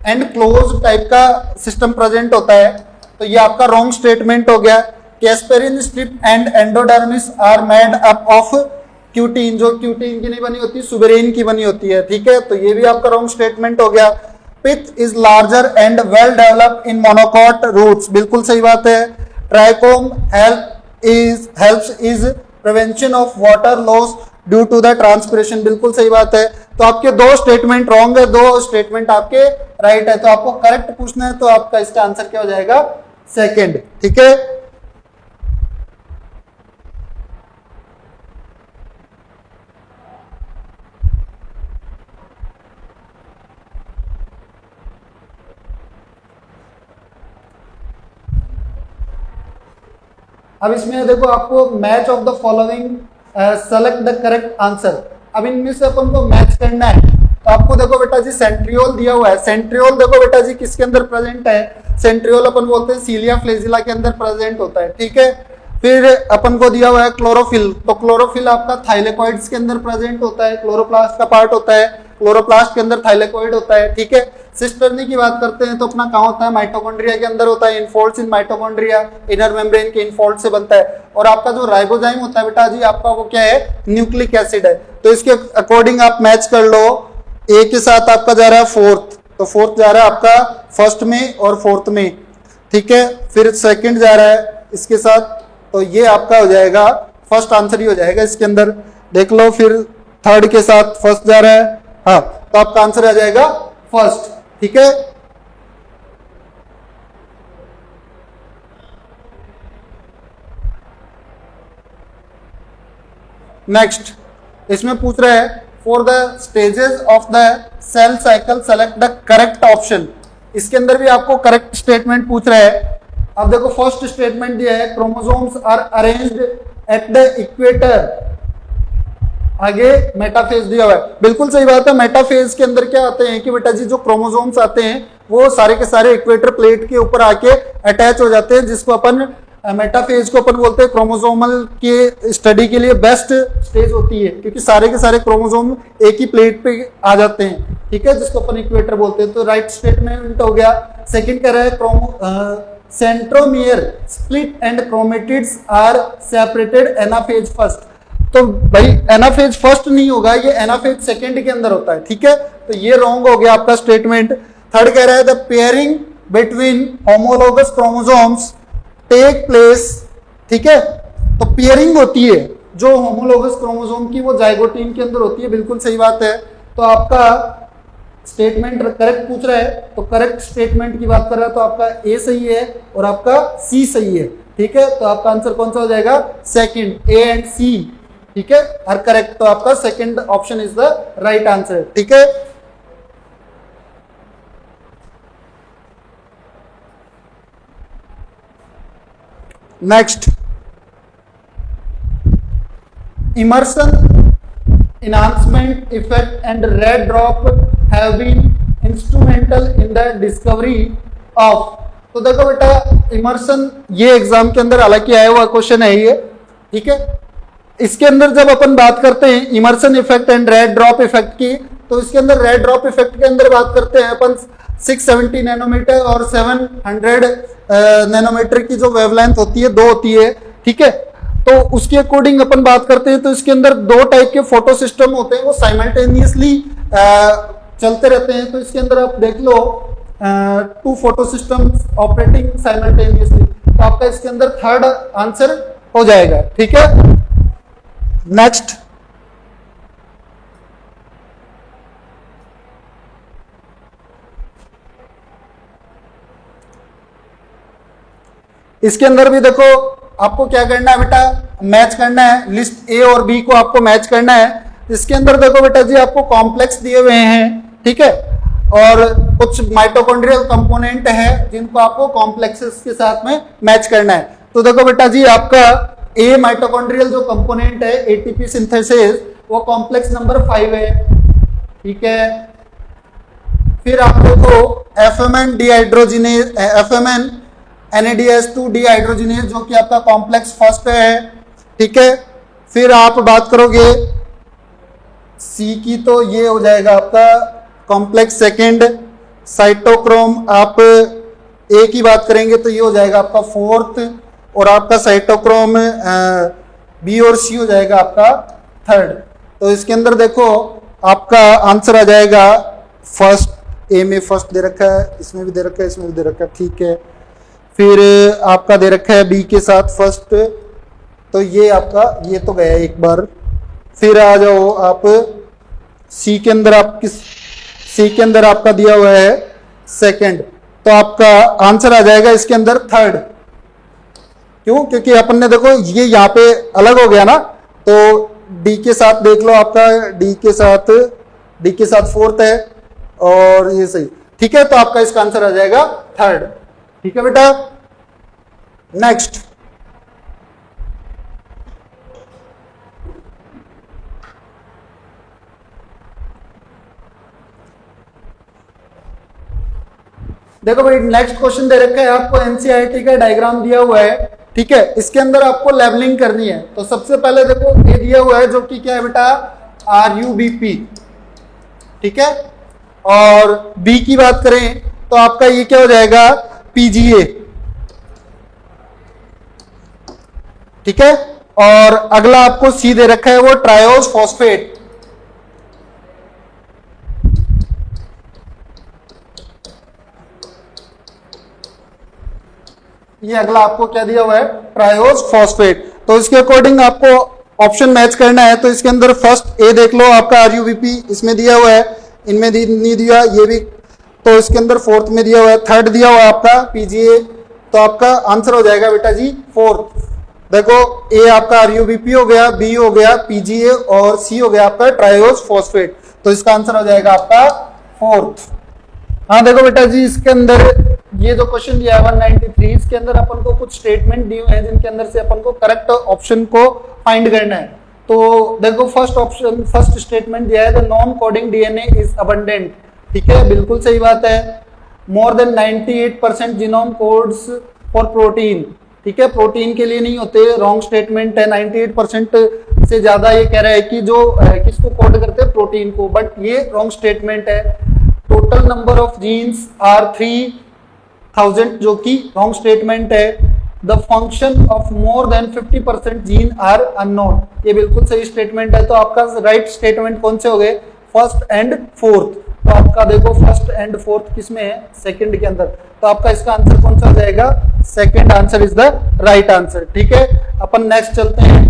and close type का सिस्टम प्रेजेंट होता है। तो ये आपका रॉन्ग स्टेटमेंट हो गया। Casparian strip and endodermis are made up of cutin, जो क्यूटीन की नहीं बनी होती, सुबेरेन की बनी होती है। ठीक है। तो ये भी आपका रॉन्ग स्टेटमेंट हो गया। Pith is larger and well developed in monocot roots, बिल्कुल सही बात है। Trichome helps is prevention of water loss due to the transpiration, बिल्कुल सही बात है। तो आपके दो स्टेटमेंट रॉन्ग है, दो स्टेटमेंट आपके राइट है। तो आपको करेक्ट पूछना है, तो आपका इसका आंसर क्या हो जाएगा? सेकंड। ठीक है। अब इसमें देखो आपको match of the following select the correct answer. अब इनमें से अपन को मैच करना है। तो आपको देखो बेटा जी सेंट्रियोल दिया हुआ है। सेंट्रियोल देखो बेटा जी किसके अंदर प्रेजेंट है? सेंट्रियोल अपन बोलते हैं सीलिया फ्लेजिला के अंदर प्रेजेंट होता है। ठीक है। फिर अपन को दिया हुआ है क्लोरोफिल। तो क्लोरोफिल आपका थाइलेकॉइड्स के अंदर प्रेजेंट होता है, क्लोरोप्लास्ट का पार्ट होता है, क्लोरोप्लास्ट के अंदर थाइलेकॉइड होता है। ठीक है। सिस्टर्नी की बात करते हैं तो अपना कहाँ होता है? माइटोकॉन्ड्रिया के अंदर होता है। इनफोल्ड्स इन माइटोकॉन्ड्रिया, इनर मेम्ब्रेन के इनफोल्ड से बनता है। और आपका जो राइबोजाइम होता है बेटा जी आपका वो क्या है? न्यूक्लिक एसिड है। तो इसके अकॉर्डिंग आप मैच कर लो। ए के साथ आपका जा रहा है फोर्थ, तो फोर्थ जा रहा है आपका फर्स्ट में और फोर्थ में। ठीक है। फिर सेकंड जा रहा है इसके साथ, तो ये आपका हो जाएगा फर्स्ट आंसर ही हो जाएगा इसके अंदर। देख लो। फिर थर्ड के साथ फर्स्ट जा रहा है, हाँ, तो आपका आंसर आ जाएगा फर्स्ट। ठीक है। नेक्स्ट इसमें पूछ रहा है for the stages of the cell cycle select the correct option. इसके अंदर भी आपको करेक्ट स्टेटमेंट पूछ रहा है। अब देखो फर्स्ट स्टेटमेंट दिया है chromosomes are arranged at the equator, आगे मेटाफेज दिया हुआ है। बिल्कुल सही बात है। मेटाफेज के अंदर क्या आते हैं कि बेटा जी जो क्रोमोसोम्स आते हैं वो सारे के सारे इक्वेटर प्लेट के ऊपर आके अटैच हो जाते हैं, जिसको अपन मेटाफेज को अपन बोलते हैं क्रोमोसोमल के स्टडी के लिए बेस्ट स्टेज होती है, क्योंकि सारे के सारे क्रोमोसोम एक ही प्लेट पे आ जाते हैं। ठीक है। जिसको अपन इक्वेटर बोलते हैं। तो राइट स्टेटमेंट हो गया। सेकंड कह रहा है centromere split and chromatids are separated anaphase first. तो भाई एनाफेज फर्स्ट नहीं होगा, ये एनाफेज सेकंड के अंदर होता है। ठीक है। तो ये रॉन्ग हो गया आपका स्टेटमेंट। थर्ड कह रहा है the pairing between homologous chromosomes take place. ठीक है। तो पेयरिंग होती है जो होमोलोगस क्रोमोसोम की, वो जाइगोटीन के अंदर होती है, बिल्कुल सही बात है। तो आपका स्टेटमेंट करेक्ट पूछ रहा है, तो करेक्ट स्टेटमेंट की बात कर रहा है तो आपका ए सही है और आपका सी सही है। ठीक है। तो आपका आंसर कौन सा हो जाएगा? सेकंड, ए एंड सी। ठीक है। हर करेक्ट, तो आपका second option is the right answer. ठीक है। Next, immersion enhancement effect and red drop have been instrumental in the discovery of तो देखो बेटा इमर्सन ये एग्जाम के अंदर हालांकि आया हुआ क्वेश्चन है ये, ठीक है। इसके अंदर जब अपन बात करते हैं Emerson effect and red drop effect की, तो इसके अंदर रेड ड्रॉप इफेक्ट के अंदर बात करते हैं अपन 670 नैनोमीटर और 700 नैनोमीटर की जो वेवलेंथ होती है, दो होती है, ठीक है। तो उसके अकॉर्डिंग अपन बात करते हैं तो इसके अंदर दो टाइप के फोटो सिस्टम होते हैं, वो साइमल्टेनियसली चलते रहते हैं। तो इसके अंदर आप देख लो 2 फोटो सिस्टम ऑपरेटिंग साइमल्टेनियसली, तो आपका इसके अंदर थर्ड आंसर हो जाएगा, ठीक है। नेक्स्ट, इसके अंदर भी देखो आपको क्या करना है बेटा, मैच करना है, लिस्ट ए और बी को आपको मैच करना है। इसके अंदर देखो बेटा जी आपको कॉम्प्लेक्स दिए हुए हैं, ठीक है, और कुछ माइटोकॉन्ड्रियल कंपोनेंट है जिनको आपको कॉम्प्लेक्सेस के साथ में मैच करना है। तो देखो बेटा जी आपका ए माइटोकॉन्ड्रियल जो कंपोनेंट है एटीपी सिंथेसिस, वो कॉम्प्लेक्स नंबर 5 है, ठीक है। फिर आप देखो एफएमएन डिहाइड्रोजिनेज, एफएमएन NADH2 डिहाइड्रोजिनेज जो कि आपका कॉम्प्लेक्स फर्स्ट है, ठीक है। फिर आप बात करोगे सी की, तो ये हो जाएगा आपका कॉम्प्लेक्स सेकंड। साइटोक्रोम आप ए की बात करेंगे तो ये हो जाएगा आपका फोर्थ, और आपका साइटोक्रोम बी और सी हो जाएगा आपका थर्ड। तो इसके अंदर देखो आपका आंसर आ जाएगा फर्स्ट, ए में फर्स्ट दे रखा है, इसमें भी दे रखा है, इसमें भी दे रखा है, ठीक है। फिर आपका दे रखा है बी के साथ फर्स्ट, तो ये आपका ये तो गया एक बार। फिर आ जाओ आप सी के अंदर, आप किस सी के अंदर आपका दिया हुआ है सेकंड, तो आपका आंसर आ जाएगा इसके अंदर थर्ड। क्यों? क्योंकि अपन ने देखो ये यहाँ पे अलग हो गया ना, तो डी के साथ देख लो, आपका डी के साथ फोर्थ है और ये सही, ठीक है। तो आपका इसका आंसर आ जाएगा थर्ड, ठीक है बेटा। नेक्स्ट, देखो भाई नेक्स्ट क्वेश्चन दे रखा है आपको, एनसीईआरटी का डायग्राम दिया हुआ है, ठीक है। इसके अंदर आपको लेवलिंग करनी है। तो सबसे पहले देखो ये दिया हुआ है जो कि क्या है बेटा, RUBP, ठीक है। और बी की बात करें तो आपका ये क्या हो जाएगा, PGA, ठीक है। और अगला आपको सी दे रखा है वो ट्रायोस फॉस्फेट, ये अगला आपको क्या दिया हुआ है, ट्रायोस फॉस्फेट। तो इसके अकॉर्डिंग आपको ऑप्शन मैच करना है। तो इसके अंदर फर्स्ट ए देख लो, आपका RUBP इसमें दिया हुआ है, इनमें नहीं दिया, ये भी, तो इसके अंदर फोर्थ में दिया हुआ है, थर्ड दिया हुआ है आपका PGA, तो आपका आंसर हो जाएगा बेटा जी फोर्थ। देखो ए आपका RUBP हो गया, बी हो गया PGA और सी हो गया आपका ट्रायोस फॉस्फेट, तो इसका आंसर हो जाएगा आपका फोर्थ। हाँ देखो बेटा जी इसके अंदर ये जो क्वेश्चन दिया है 193, इसके अंदर अपन को कुछ स्टेटमेंट दिए हुए हैं जिनके अंदर से अपन को करेक्ट ऑप्शन को फाइंड करना है। तो देखो फर्स्ट ऑप्शन, फर्स्ट स्टेटमेंट दिया है the non coding DNA is abundant, ठीक है, बिल्कुल सही बात है। More than 98% genome codes for protein, ठीक है, प्रोटीन के लिए नहीं होते, रॉन्ग स्टेटमेंट है। 98% से ज्यादा ये कह रहा है कि जो किसको कोड करते हैं, प्रोटीन को, बट ये रॉन्ग स्टेटमेंट है। Total number of genes are 3000, जो कि रॉन्ग स्टेटमेंट है। The function of more than 50% gene are unknown, ये बिल्कुल सही स्टेटमेंट है। तो आपका राइट स्टेटमेंट कौन से हो गए, फर्स्ट एंड फोर्थ। तो आपका देखो फर्स्ट एंड फोर्थ किसमें है, सेकंड के अंदर, तो आपका इसका आंसर कौन सा हो जाएगा, second answer is the right answer, ठीक है। अपन नेक्स्ट चलते हैं।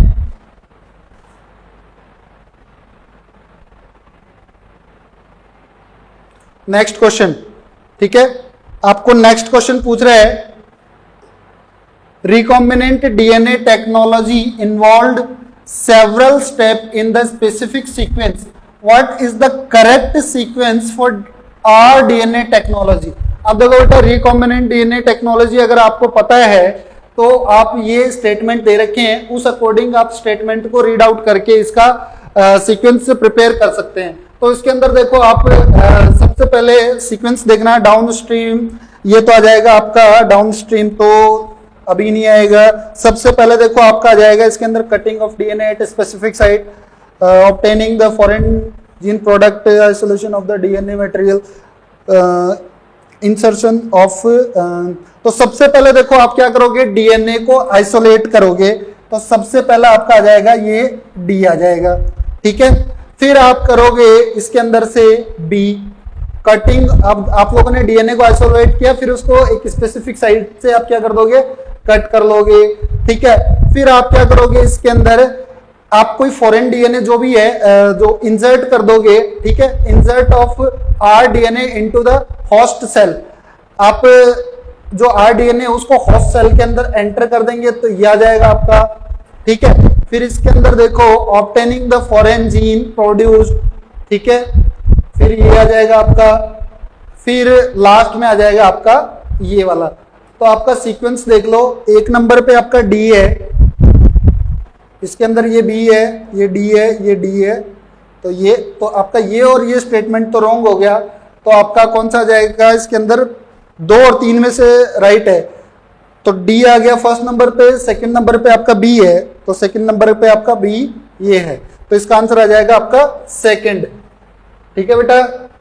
नेक्स्ट क्वेश्चन, ठीक है, आपको नेक्स्ट क्वेश्चन पूछ रहा है recombinant DNA technology involved several steps in the specific sequence. What is the correct sequence for our DNA technology? अब देखो बेटा recombinant DNA technology अगर आपको पता है तो आप ये स्टेटमेंट दे रखे हैं, उस अकॉर्डिंग आप स्टेटमेंट को रीड आउट करके इसका सीक्वेंस प्रिपेयर कर सकते हैं। तो इसके अंदर देखो आप सबसे पहले सीक्वेंस देखना है डाउन स्ट्रीम ये तो आ जाएगा आपका डाउन स्ट्रीम, तो अभी नहीं आएगा। सबसे पहले देखो आपका आ जाएगा इसके अंदर cutting of DNA at specific site, obtaining the foreign gene product, isolation of the DNA material, insertion of. तो सबसे पहले देखो आप क्या करोगे, डीएनए को आइसोलेट करोगे, तो सबसे पहला आपका आ जाएगा ये डी आ जाएगा, ठीक है। फिर आप करोगे इसके अंदर से बी कटिंग। अब आप लोगों ने डीएनए को आइसोलेट किया, फिर उसको एक स्पेसिफिक साइट से आप क्या कर दोगे, कट कर लोगे, ठीक है। फिर आप क्या करोगे, इसके अंदर आप कोई फॉरेन डीएनए जो भी है जो इंसर्ट कर दोगे, ठीक है। Insert of R DNA into the host cell, आप जो आर डीएनए उसको होस्ट सेल के अंदर एंटर कर देंगे, तो ये आ जाएगा आपका, ठीक है। फिर इसके अंदर देखो obtaining the foreign gene produced, ठीक है। फिर ये आ जाएगा आपका, फिर लास्ट में आ जाएगा आपका ये वाला। तो आपका सीक्वेंस देख लो, एक नंबर पे आपका डी है, इसके अंदर ये बी है, ये डी है, ये डी है, तो ये तो आपका ये और ये स्टेटमेंट तो रॉन्ग हो गया। तो आपका कौन सा आ जाएगा, इसके अंदर 2 और 3 में से राइट है, तो डी आ गया फर्स्ट नंबर पे। सेकंड नंबर पे आपका बी है, तो सेकंड नंबर पे आपका बी ये है, तो इसका आंसर आ जाएगा आपका सेकंड, ठीक है बेटा।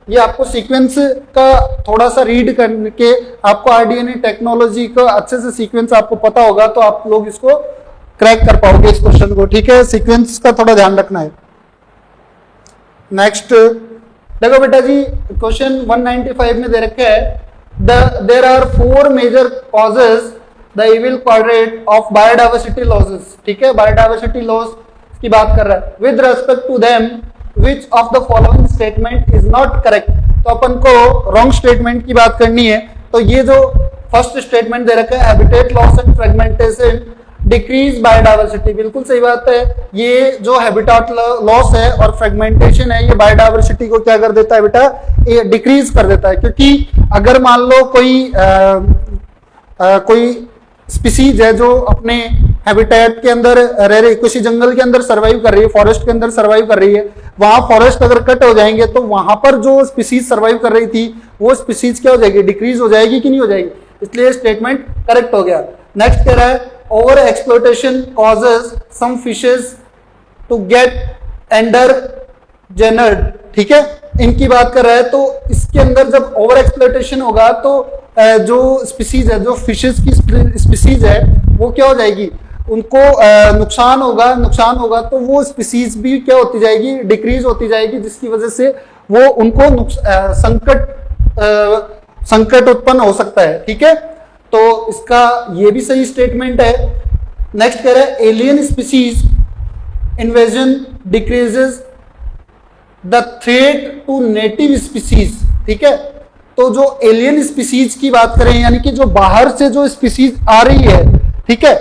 ये आपको सीक्वेंस का थोड़ा सा रीड करके आपको आरडीएनए टेक्नोलॉजी का अच्छे से सीक्वेंस आपको पता होगा, तो आप लोग इसको क्रैक कर पाओगे इस क्वेश्चन को, ठीक है। सीक्वेंस का थोड़ा ध्यान रखना है। नेक्स्ट देखो बेटा जी, क्वेश्चन 195 में दे रखा है there are 4 major causes the evil quartet of biodiversity losses, ठीक है। बायोडाइवर्सिटी लॉस की बात कर रहा है। With respect to them which of the following statement is not correct, तो अपन को रॉन्ग स्टेटमेंट की बात करनी है। तो ये जो फर्स्ट स्टेटमेंट दे रखा है habitat loss and fragmentation decrease biodiversity, बिल्कुल सही बात है। ये जो हैबिटेट लॉस है और फ्रेगमेंटेशन है, ये बायोडाइवर्सिटी को क्या कर देता है बेटा, ये डिक्रीज कर देता है। क्योंकि अगर मान लो कोई स्पीसीज है जो अपने हैबिटेट के अंदर रह रही, किसी जंगल के अंदर सर्वाइव कर रही है, फॉरेस्ट के अंदर सर्वाइव कर रही है, वहां फॉरेस्ट अगर कट हो जाएंगे तो वहां पर जो स्पीसीज सर्वाइव कर रही थी वो स्पीसीज क्या हो जाएगी, डिक्रीज हो जाएगी कि नहीं हो जाएगी, इसलिए स्टेटमेंट करेक्ट हो गया। नेक्स्ट कह रहा है over exploitation causes some fishes to get endangered, ठीक है, इनकी बात कर रहा है। तो इसके अंदर जब ओवर एक्सप्लॉयटेशन होगा तो जो स्पीसीज है, जो फिशेस की स्पीसीज है, वो क्या हो जाएगी, उनको नुकसान होगा तो वो स्पीसीज भी क्या होती जाएगी, डिक्रीज होती जाएगी, जिसकी वजह से वो उनको संकट उत्पन्न हो सकता है, ठीक है। तो इसका ये भी सही स्टेटमेंट है। नेक्स्ट कह रहा है alien species invasion decreases the threat to native species, ठीक है। तो जो एलियन स्पीसीज की बात करें, यानी कि जो बाहर से जो स्पीसीज आ रही है, ठीक है,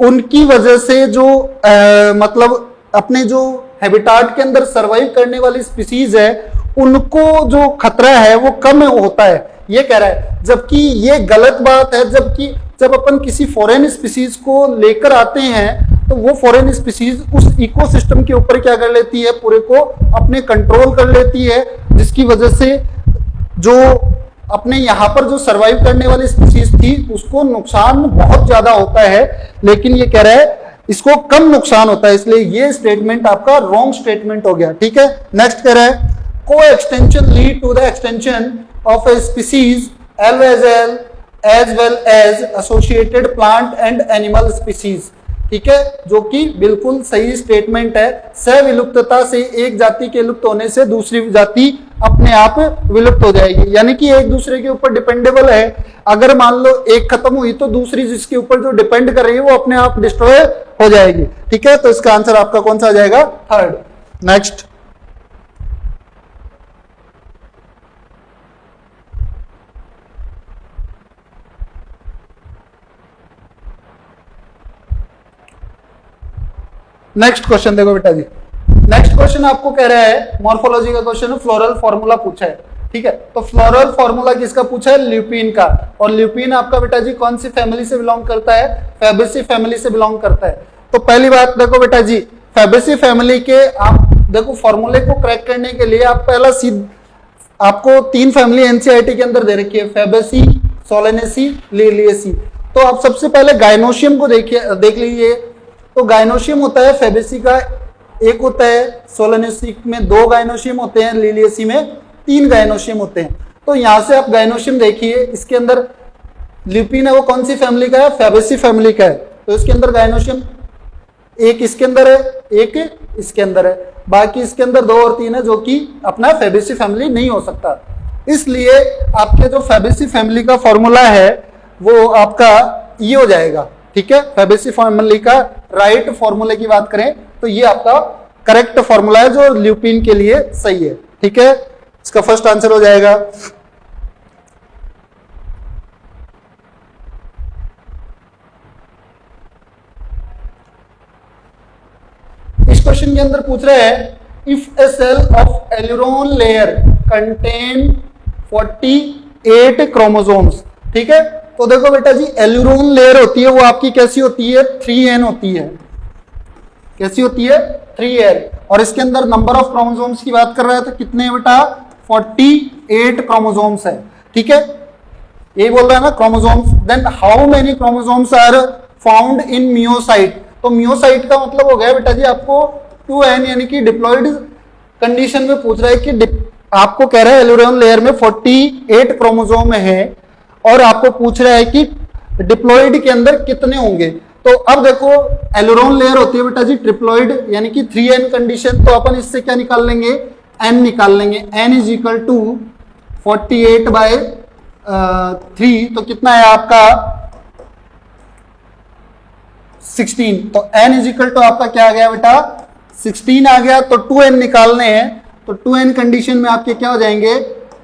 उनकी वजह से जो मतलब अपने जो हैबिटेट के अंदर सरवाइव करने वाली स्पीसीज है, उनको जो खतरा है वो कम होता है, ये कह रहा है। जबकि ये गलत बात है, जबकि जब अपन किसी फॉरेन स्पीसीज को लेकर आते हैं तो वो फॉरेन स्पीसीज उस इकोसिस्टम के ऊपर क्या कर लेती है, पूरे को अपने कंट्रोल कर लेती है, जिसकी वजह से जो अपने यहाँ पर जो सरवाइव करने वाली स्पीसीज थी उसको नुकसान बहुत ज्यादा होता है, लेकिन ये कह रहा है इसको कम नुकसान होता है, इसलिए ये स्टेटमेंट आपका रॉन्ग स्टेटमेंट हो गया, ठीक है। नेक्स्ट कह रहा है coextinction lead to the extinction of a species as well as associated plant and animal species, ठीक है, जो कि बिल्कुल सही स्टेटमेंट है। सविलुप्तता से एक जाति के लुप्त होने से दूसरी जाति अपने आप विलुप्त हो जाएगी, यानी कि एक दूसरे के ऊपर डिपेंडेबल है। अगर मान लो एक खत्म हुई तो दूसरी जिसके ऊपर जो डिपेंड कर रही है वो अपने आप डिस्ट्रॉय हो जाएगी, ठीक है। तो इसका आंसर आपका कौन सा आ जाएगा, थर्ड। नेक्स्ट नेक्स्ट क्वेश्चन देखो बेटा जी। नेक्स्ट क्वेश्चन आपको कह रहा है मॉर्फोलॉजी का क्वेश्चन है, फ्लोरल फॉर्मूला पूछा है, ठीक है। तो फ्लोरल फॉर्मूला किसका पूछा है, ल्यूपिन का। और ल्यूपिन आपका बेटा जी कौन सी फैमिली से बिलोंग करता है, फैबेसी फैमिली से बिलोंग करता है। तो पहली बात देखो बेटा जी, फैबेसी फैमिली के आप देखो फॉर्मूले को क्रैक करने के लिए आप पहला आपको 3 फैमिली एनसीईआरटी के अंदर दे रखी है, फैबेसी, सोलेनेसी, लिलिएसी। तो आप सबसे पहले गायनोशियम को देख लीजिए। तो गायनोशियम होता है फेबेसी का एक होता है, सोलेनेसी में 2 गायनोशियम होते हैं, लिलिएसी में 3 गायनोशियम होते हैं। तो यहां से आप गायनोशियम देखिए, इसके अंदर ल्यूपिन है वो कौन सी फैमिली का है, फेबेसी फैमिली का है। तो इसके अंदर गायनोशियम एक इसके अंदर है, एक इसके अंदर है, बाकी इसके अंदर 2 और 3 है जो कि अपना फेबेसी फैमिली नहीं हो सकता। इसलिए आपके जो फेबेसी फैमिली का फॉर्मूला है वो आपका ये हो जाएगा, ठीक है। फेबेसी फैमिली का राइट फॉर्मूले की बात करें तो ये आपका करेक्ट फॉर्मूला है जो ल्यूपिन के लिए सही है, ठीक है। इसका फर्स्ट आंसर हो जाएगा। इस क्वेश्चन के अंदर पूछ रहे हैं if a cell of aleurone layer contain 48 chromosomes, ठीक है। तो देखो बेटा जी, एल्यूरोन लेयर होती है वो आपकी कैसी होती है, 3n होती है। कैसी होती है, 3n। और इसके अंदर नंबर ऑफ क्रोमोसोम्स की बात कर रहा है तो कितने हैं बेटा, 48 क्रोमोसोम्स है, ठीक है। यही बोल रहा है ना chromosomes. Then how many chromosomes are found in meiocyte. तो मियोसाइट का मतलब हो गया बेटा जी आपको 2n, यानी कि डिप्लॉइड कंडीशन में पूछ रहा है कि आपको कह रहा है एल्यूरोन लेयर में 48 क्रोमोसोम है और आपको पूछ रहा है कि डिप्लॉइड के अंदर कितने होंगे। तो अब देखो एल्यूरोन लेयर होती है बेटा जी ट्रिप्लॉइड, यानी कि 3n कंडीशन। तो अपन इससे क्या निकाल लेंगे, n निकाल लेंगे। n इज इक्वल टू 48/3, तो कितना है आपका 16। तो n इज इक्वल टू आपका क्या आ गया बेटा, 16 आ गया। तो 2n निकालने हैं, तो 2n कंडीशन में आपके क्या हो जाएंगे,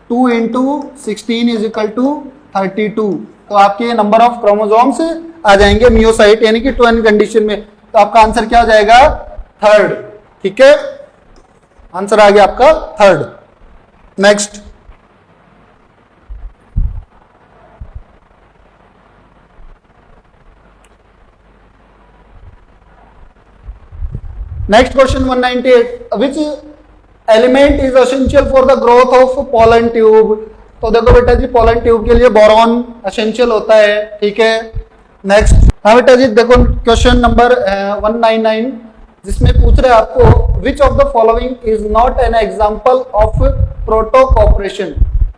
2 × 16 इज इक्वल टू 32। तो आपके नंबर ऑफ क्रोमोसोम्स आ जाएंगे मियोसाइट, यानी कि 2n कंडीशन में। तो आपका आंसर क्या हो जाएगा, 3rd, ठीक है। आंसर आ गया आपका 3rd। Next question 198, which element is essential for the growth of pollen tube. तो देखो बेटा जी पोलन ट्यूब के लिए बोरॉन एसेंशियल होता है, ठीक है। नेक्स्ट, हाँ बेटा जी देखो क्वेश्चन नंबर 199, जिसमें पूछ रहे हैं आपको which of the following is not an example of protocooperation,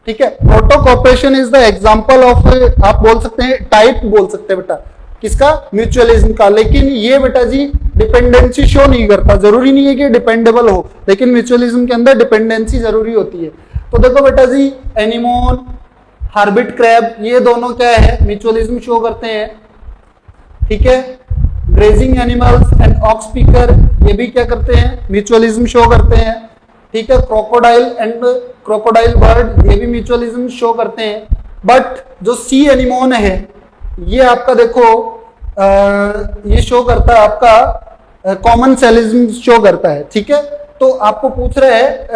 ठीक है। Protocooperation is the example of, आप बोल सकते हैं टाइप बोल सकते हैं बेटा किसका, म्यूचुअलिज्म का। लेकिन ये बेटा जी डिपेंडेंसी शो नहीं करता, जरूरी नहीं है कि डिपेंडेबल हो, लेकिन म्यूचुअलिज्म के अंदर डिपेंडेंसी जरूरी होती है। तो देखो बेटा जी एनिमोन, हार्बिट क्रैब, ये दोनों क्या है, म्यूचुअलिज्म शो करते हैं, ठीक है। Grazing animals and oxpecker, ये भी क्या करते हैं, म्यूचुअलिज्म शो करते हैं, ठीक है। क्रोकोडाइल एंड क्रोकोडाइल बर्ड, ये भी म्यूचुअलिज्म शो करते हैं। बट जो सी एनिमोन है ये आपका देखो ये शो करता है आपका कॉमन सेलिज्म शो करता है, ठीक है। तो आपको पूछ रहे हैं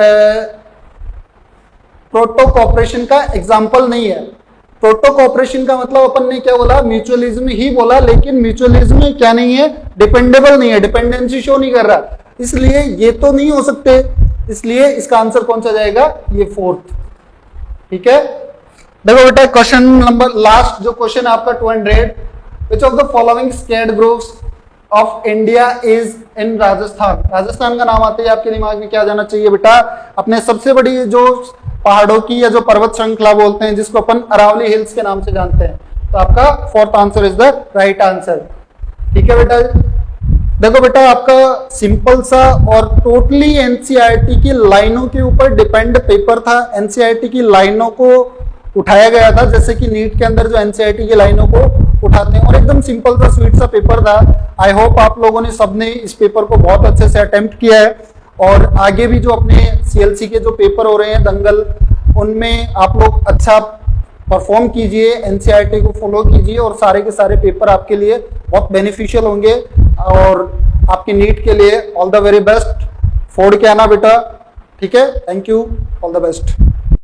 प्रोटो कॉपरेशन का एग्जाम्पल नहीं है। प्रोटो कॉपरेशन का मतलब अपन ने क्या बोला, म्यूचुअलिज्म ही बोला, लेकिन म्यूचुअलिज्म क्या नहीं है, डिपेंडेबल नहीं है, डिपेंडेंसी शो नहीं कर रहा, इसलिए ये तो नहीं हो सकते। इसलिए इसका आंसर कौन सा जाएगा, ये 4th, ठीक है। देखो बेटा क्वेश्चन नंबर लास्ट जो क्वेश्चन आपका 200, विच of the following scared groups of India is in Rajasthan. Rajasthan का नाम आते ही आपके दिमाग में क्या जाना चाहिए बेटा, अपने सबसे बड़ी जो पहाड़ों की या जो पर्वत श्रृंखला बोलते हैं जिसको अपन अरावली हिल्स के नाम से जानते हैं। तो आपका 4th answer is the right answer, ठीक है बेटा। देखो बेटा आपका सिंपल सा और टोटली एनसीईआरटी की लाइनों के ऊपर डिपेंड पेपर था। एनसीईआरटी की लाइनों को उठाया गया था, जैसे कि नीट के अंदर जो एनसीईआरटी की लाइनों को उठाते हैं, और एकदम सिंपल सा स्वीट सा पेपर था। आई होप आप लोगों ने सबने इस पेपर को बहुत अच्छे से अटेम्प्ट किया है, और आगे भी जो अपने सीएलसी के जो पेपर हो रहे हैं दंगल, उनमें आप लोग अच्छा परफॉर्म कीजिए, एनसीईआरटी को फॉलो कीजिए, और सारे के सारे पेपर आपके लिए बहुत बेनिफिशियल होंगे। और आपकी नीट के लिए ऑल द वेरी बेस्ट। फोड़ के आना बेटा, ठीक है। Thank you, all the best.